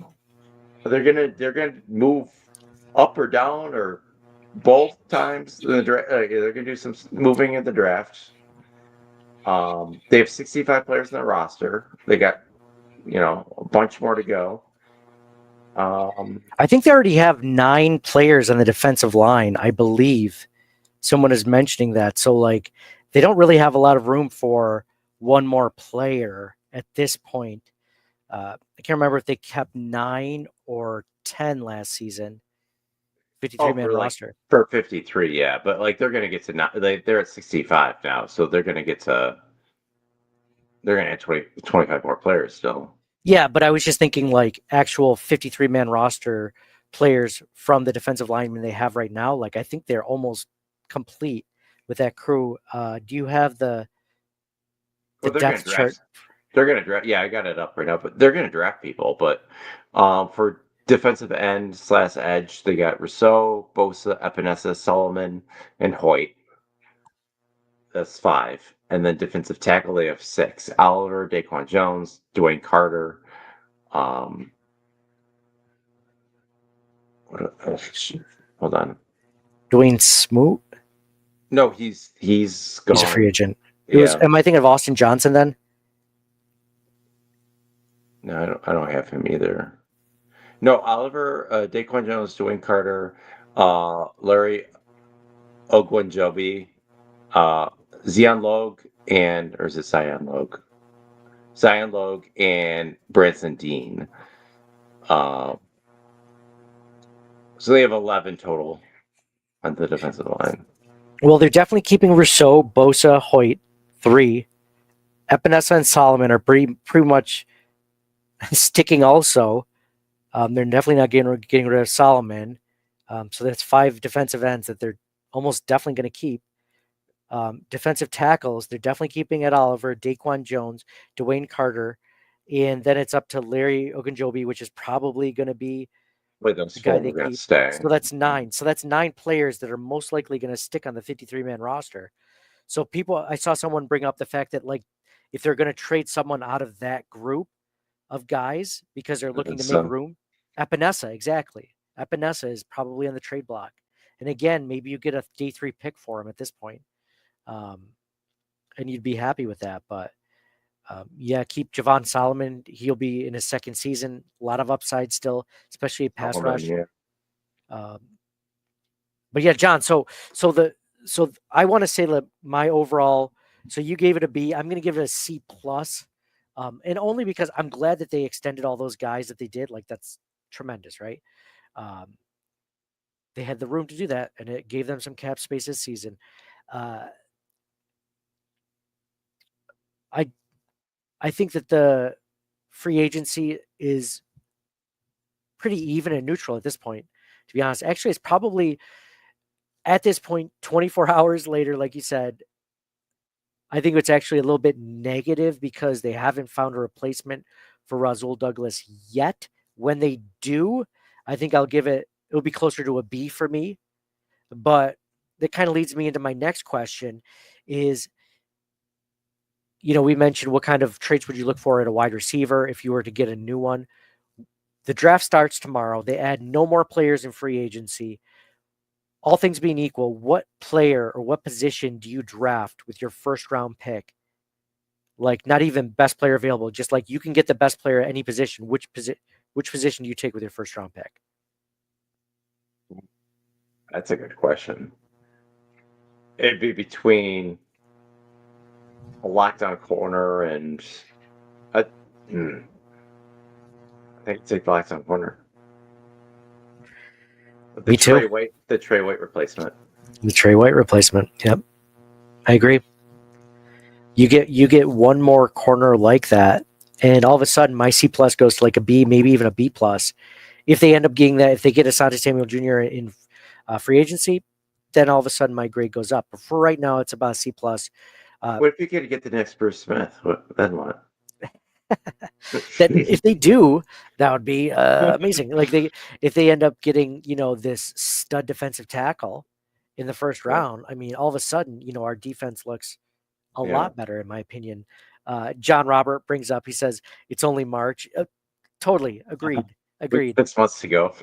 They're gonna move up or down or both times in the draft. They're gonna do some moving in the draft. They have 65 players in their roster. They got, a bunch more to go. I think they already have 9 players on the defensive line, I believe. Someone is mentioning that. So, like, they don't really have a lot of room for one more player at this point. I can't remember if they kept 9 or 10 last season. 53-man roster. For 53, yeah, but like they're gonna get to they're at 65 now, so they're gonna have 25 more players still. Yeah, but I was just thinking like actual 53-man roster players from the defensive linemen they have right now. Like I think they're almost complete with that crew. Do you have the depth chart? They're gonna draft. Yeah, I got it up right now, but they're gonna draft people. But for defensive end / edge, they got Rousseau, Bosa, Epinesa, Solomon, and Hoyt. That's 5. And then defensive tackle, they have 6. Oliver, Daquan Jones, Dwayne Carter. Hold on. Dwayne Smoot? No, he's gone. He's a free agent. Yeah. Am I thinking of Austin Johnson then? No, I don't have him either. No, Oliver, Daquan Jones, Dwayne Carter, Larry Ogunjobi, Zion Logue, or is it Zion Logue? Zion Logue and Branson Dean. So they have 11 total on the defensive line. Well, they're definitely keeping Rousseau, Bosa, Hoyt, 3. Epinesa and Solomon are pretty much sticking also. They're definitely not getting rid of Solomon. So that's 5 defensive ends that they're almost definitely going to keep. Defensive tackles, they're definitely keeping Ed Oliver, Daquan Jones, Dwayne Carter, and then it's up to Larry Ogunjobi, which is probably going to be the guy they keep. Stay. So that's 9. So that's 9 players that are most likely going to stick on the 53-man roster. So I saw someone bring up the fact that like if they're going to trade someone out of that group of guys because they're looking to make room, Epinesa, exactly. Epinesa is probably on the trade block. And again, maybe you get a day 3 pick for him at this point. And you'd be happy with that. But keep Javon Solomon. He'll be in his 2nd season. A lot of upside still, especially pass rush. Yeah. But yeah, John. So I want to say that my overall. So you gave it a B. I'm going to give it a C plus, and only because I'm glad that they extended all those guys that they did. Like that's tremendous, right? They had the room to do that, and it gave them some cap space this season. I think that the free agency is pretty even and neutral at this point, to be honest. Actually, it's probably at this point, 24 hours later, like you said, I think it's actually a little bit negative because they haven't found a replacement for Rasul Douglas yet. When they do, I think it'll be closer to a B for me. But that kind of leads me into my next question is, we mentioned what kind of traits would you look for at a wide receiver if you were to get a new one? The draft starts tomorrow. They add no more players in free agency. All things being equal, what player or what position do you draft with your first round pick? Like not even best player available, just like you can get the best player at any position. Which position do you take with your first round pick? That's a good question. It'd be between a lockdown corner and I think I'd take the lockdown corner. Me too. The Trey White replacement. The Trey White replacement. Yep. I agree. You get one more corner like that, and all of a sudden my C plus goes to like a B, maybe even a B plus. If they end up getting that, if they get Asante Samuel Jr. in free agency, then all of a sudden my grade goes up. But for right now, it's about C plus. What if you could get the next Bruce Smith? Then what? Then if they do, that would be amazing. Like if they end up getting this stud defensive tackle in the first round, I mean, all of a sudden our defense looks a lot better in my opinion. John Robert brings up, he says it's only March. Totally agreed. 6 months to go.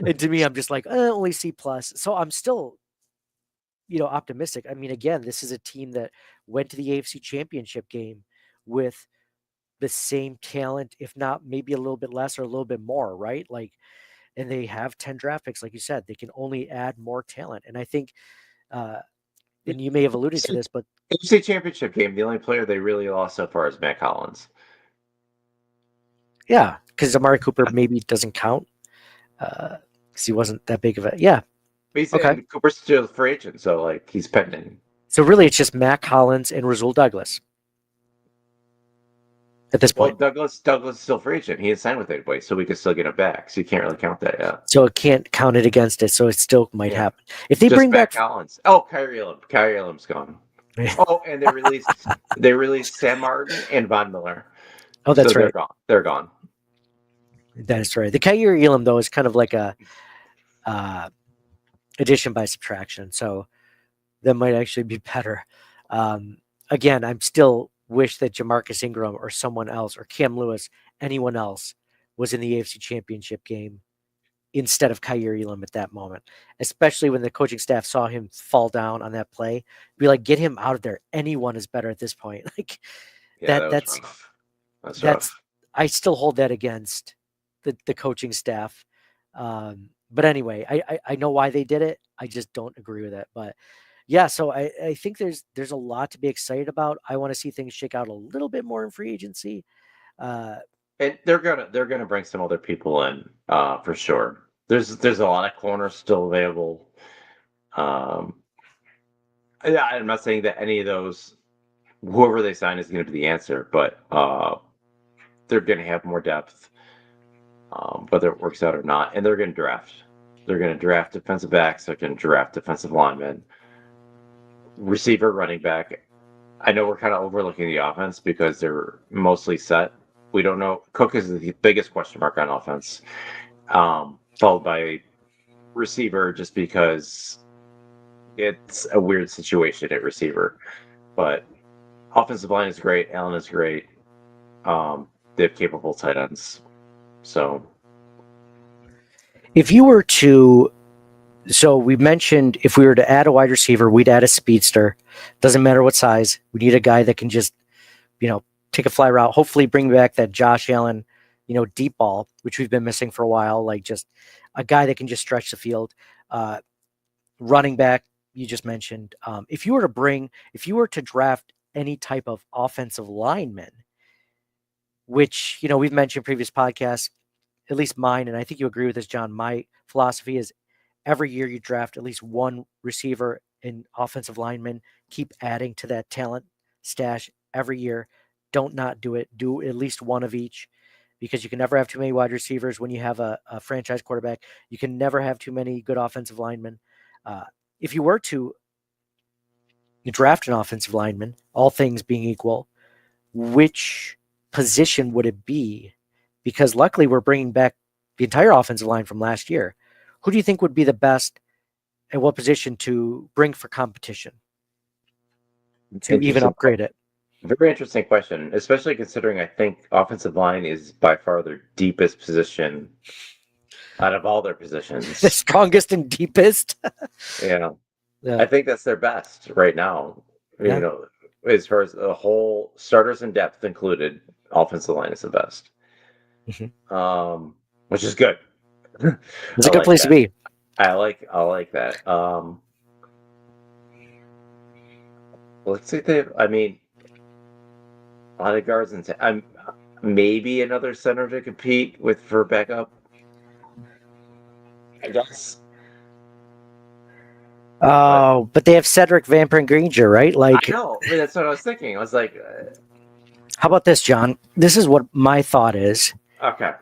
And to me, I'm just like only C plus. So I'm still optimistic. I mean, again, this is a team that went to the AFC Championship game with the same talent, if not maybe a little bit less or a little bit more, right? Like, and they have 10 draft picks, like you said, they can only add more talent. And I think, and you may have alluded to this, but AFC Championship game, the only player they really lost so far is Matt Collins. Yeah, because Amari Cooper maybe doesn't count because he wasn't that big of a Okay. Cooper's still a free agent, so like he's pending. So really, it's just Matt Collins and Rasul Douglas at this point. Well, Douglas is still free agent. He is signed with anybody, so we can still get him back. So you can't really count that yet. So it can't count it against it. So it still might happen if they just bring Matt back Collins. Oh, Kyrie Elam. Kyrie Elam's gone. Oh, and they released Sam Martin and Von Miller. Oh, that's right. They're gone. That is right. The Kyrie Elam though is kind of like a addition by subtraction, so that might actually be better. Again, I'm still wish that Jamarcus Ingram or someone else or Cam Lewis, anyone else, was in the AFC Championship game instead of Kyrie Elam at that moment, especially when the coaching staff saw him fall down on that play. Be like, get him out of there. Anyone is better at this point. Like that's rough. I still hold that against the coaching staff. But anyway, I know why they did it. I just don't agree with it. But yeah, so I think there's a lot to be excited about. I want to see things shake out a little bit more in free agency. And they're gonna bring some other people in for sure. There's a lot of corners still available. I'm not saying that any of those, whoever they sign, is going to be the answer, but they're going to have more depth, whether it works out or not. And they're going to draft. They're going to draft defensive backs. They're going to draft defensive linemen, receiver, running back. I know we're kind of overlooking the offense because they're mostly set. We don't know. Cook is the biggest question mark on offense, followed by receiver, just because it's a weird situation at receiver. But offensive line is great. Allen is great. They have capable tight ends. So if you were to, so we mentioned if we were to add a wide receiver, we'd add a speedster. Doesn't matter what size. We need a guy that can just, take a fly route. Hopefully bring back that Josh Allen, deep ball, which we've been missing for a while. Like just a guy that can just stretch the field. Running back, you just mentioned. If you were to draft any type of offensive lineman, which, we've mentioned previous podcasts, at least mine, and I think you agree with this, John, my philosophy is every year you draft at least one receiver and offensive lineman, keep adding to that talent stash every year. Don't not do it. Do at least one of each, because you can never have too many wide receivers when you have a franchise quarterback. You can never have too many good offensive linemen. If you were to you draft an offensive lineman, all things being equal, which position would it be? Because luckily we're bringing back the entire offensive line from last year. Who do you think would be the best at what position to bring for competition to even Interesting. upgrade it? Very interesting question, especially considering I think offensive line is by far their deepest position out of all their positions. The strongest and deepest. Yeah. Yeah. I think that's their best right now. Yeah. You know, as far as the whole starters and depth included, offensive line is the best. Which is good. It's a I good like place to that. be. I like that. Let's see if they I mean a lot of guards and I'm maybe another center to compete with for backup. I guess. Oh, but they have Cedric Van Granger, right? Like, I know. I mean, that's what I was thinking. I was like, how about this, John? This is what my thought is okay.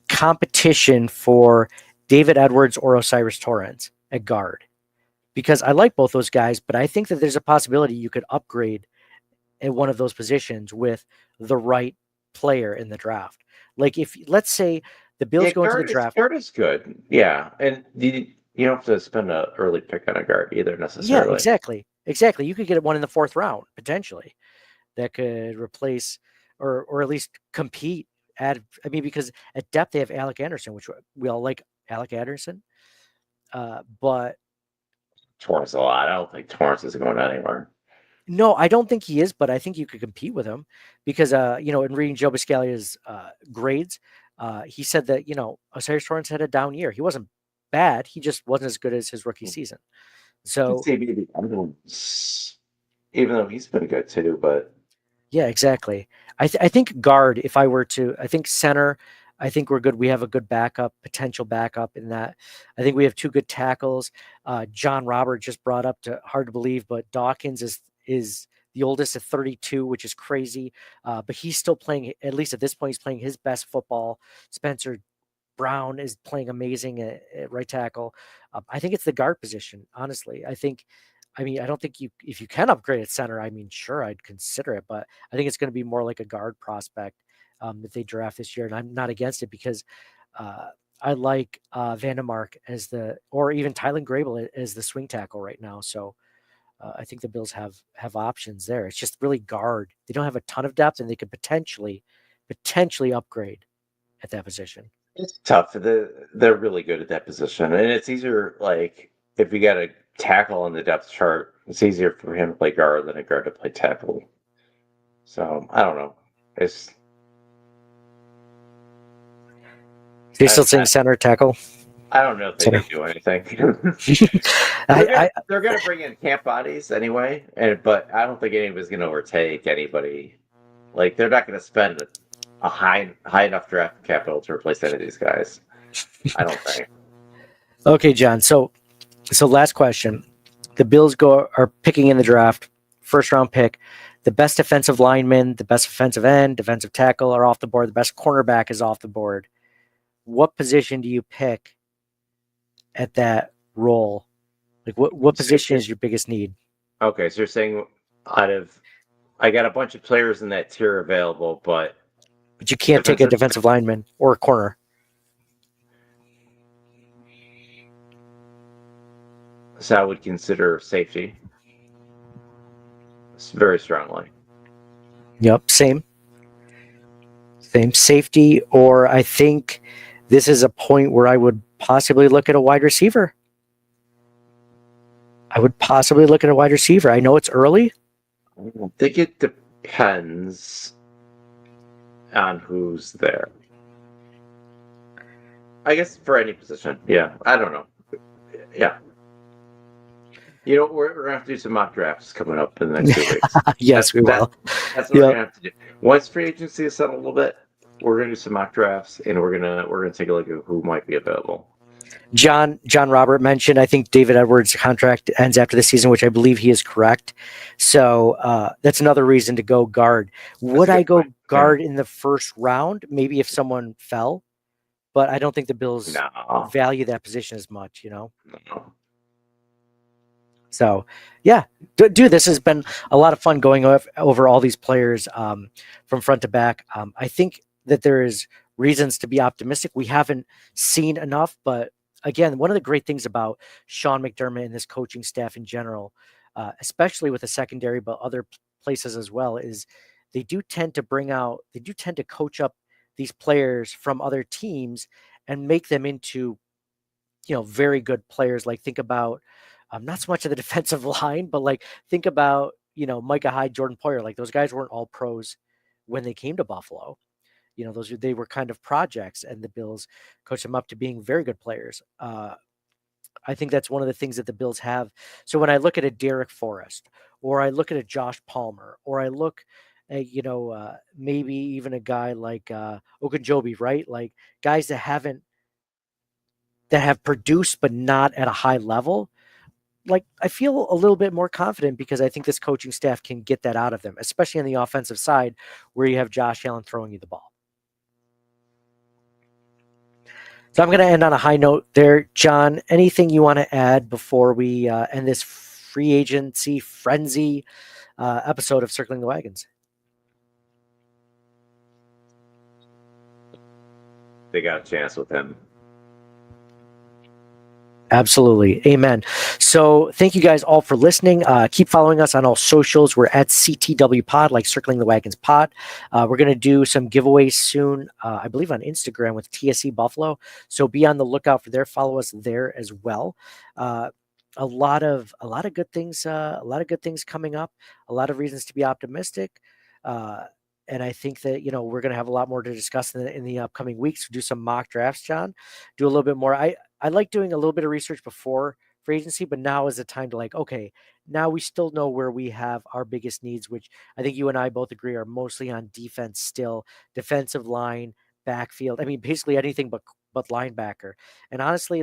Competition for David Edwards or Osiris Torrens at guard. Because I like both those guys, but I think that there's a possibility you could upgrade at one of those positions with the right player in the draft. Like if, let's say, the Bills go into the draft. Guard is good. Yeah. And you don't have to spend an early pick on a guard either necessarily. Yeah, exactly. Exactly. You could get one in the 4th round, potentially, that could replace or at least compete. Because at depth they have Alec Anderson, which we all like Alec Anderson. But Torrance a lot. I don't think Torrance is going anywhere. No, I don't think he is, but I think you could compete with him because, in reading Joe Biscaglia's grades, he said that, Osiris Torrens had a down year. He wasn't bad. He just wasn't as good as his rookie season. So, even though he's been good too, but yeah, exactly. I think guard, I think center, I think we're good. We have a good potential backup in that. I think we have 2 good tackles. John Robert just brought up hard to believe, but Dawkins is the oldest at 32, which is crazy. But he's still playing, at least at this point, he's playing his best football. Spencer Brown is playing amazing at right tackle. I think it's the guard position, honestly. I don't think if you can upgrade at center, sure, I'd consider it, but I think it's going to be more like a guard prospect that they draft this year. And I'm not against it because I like Vandemark or even Tylen Grable as the swing tackle right now. So I think the Bills have options there. It's just really guard. They don't have a ton of depth, and they could potentially upgrade at that position. It's tough. They're really good at that position, and it's easier. Like if you got a tackle on the depth chart, it's easier for him to play guard than a guard to play tackle. So I don't know. You're still saying center tackle? I don't know if they can do anything. They're going to bring in camp bodies anyway, but I don't think anybody's going to overtake anybody. Like they're not going to spend a high enough draft capital to replace any of these guys. I don't think. Okay, John. So last question: the Bills are picking in the draft, 1st round pick. The best defensive lineman, the best defensive end, defensive tackle are off the board. The best cornerback is off the board. What position do you pick at that role? Like what position is your biggest need? Okay, so you're saying I got a bunch of players in that tier available, but you can't take a defensive lineman or a corner. So I would consider safety very strongly. Yep, same safety, or I think this is a point where I would possibly look at a wide receiver. I know it's early. I think it depends on who's there. I guess for any position. Yeah. I don't know. Yeah. We're going to have to do some mock drafts coming up in the next 2 weeks. Yes, we will. That's what we're going to have to do. Once free agency is settled a little bit, we're going to do some mock drafts, and we're going to take a look at who might be available. John Robert mentioned, I think David Edwards' contract ends after the season, which I believe he is correct. So that's another reason to go guard. Would I go guard in the 1st round? Maybe if someone fell, but I don't think the Bills value that position as much, No. So, yeah, dude, this has been a lot of fun going over all these players from front to back. I think that there is reasons to be optimistic. We haven't seen enough, but again, one of the great things about Sean McDermott and this coaching staff in general, especially with the secondary, but other places as well, is they do tend to coach up these players from other teams and make them into, very good players. Like think about not so much of the defensive line, but like think about, Micah Hyde, Jordan Poyer. Like those guys weren't all pros when they came to Buffalo. They were kind of projects, and the Bills coached them up to being very good players. I think that's one of the things that the Bills have. So when I look at a Derek Forrest, or I look at a Josh Palmer, or I look at, maybe even a guy like Ogunjobi, right? Like guys that have produced but not at a high level. Like I feel a little bit more confident because I think this coaching staff can get that out of them, especially on the offensive side where you have Josh Allen throwing you the ball. So I'm going to end on a high note there. John, anything you want to add before we end this free agency frenzy episode of Circling the Wagons? They got a chance with him. Absolutely. Amen. So thank you guys all for listening. Keep following us on all socials. We're at CTW Pod, like Circling the Wagons Pod. We're going to do some giveaways soon, I believe on Instagram with TSC Buffalo. So be on the lookout for there. Follow us there as well. A lot of good things, coming up, a lot of reasons to be optimistic. And I think that, we're going to have a lot more to discuss in the upcoming weeks. Do some mock drafts, John, do a little bit more. I like doing a little bit of research before free agency, but now is the time to okay, now we still know where we have our biggest needs, which I think you and I both agree are mostly on defense still, defensive line, backfield. I mean, basically anything but linebacker. And honestly,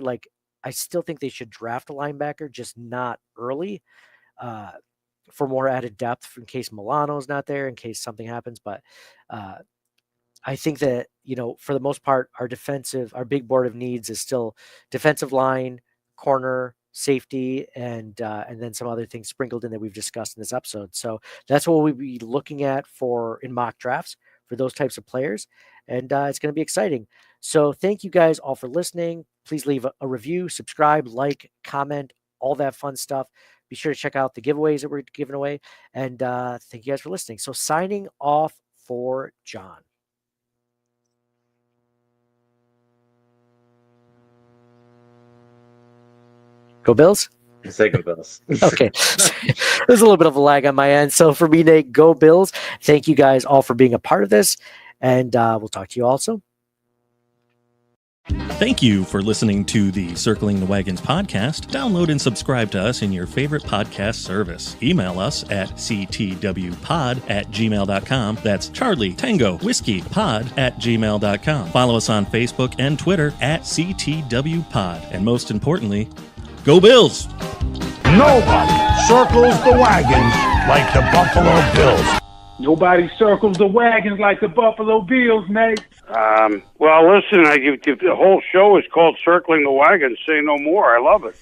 I still think they should draft a linebacker, just not early, for more added depth in case Milano's not there, in case something happens. But I think that, for the most part, our big board of needs is still defensive line, corner, safety, and then some other things sprinkled in that we've discussed in this episode. So that's what we'll be looking at in mock drafts for those types of players. And it's going to be exciting. So thank you guys all for listening. Please leave a review, subscribe, like, comment, all that fun stuff. Be sure to check out the giveaways that we're giving away. And thank you guys for listening. So signing off for John. Go Bills? Say go Bills. Okay. There's a little bit of a lag on my end. So for me, Nate, go Bills. Thank you guys all for being a part of this. And we'll talk to you all soon. Thank you for listening to the Circling the Wagons podcast. Download and subscribe to us in your favorite podcast service. Email us at ctwpod@gmail.com. That's Charlie Tango Whiskey Pod @gmail.com. Follow us on Facebook and Twitter at CTWPod. And most importantly, go Bills! Nobody circles the wagons like the Buffalo Bills. Nobody circles the wagons like the Buffalo Bills, Nate. Well, listen, the whole show is called Circling the Wagons. Say no more. I love it.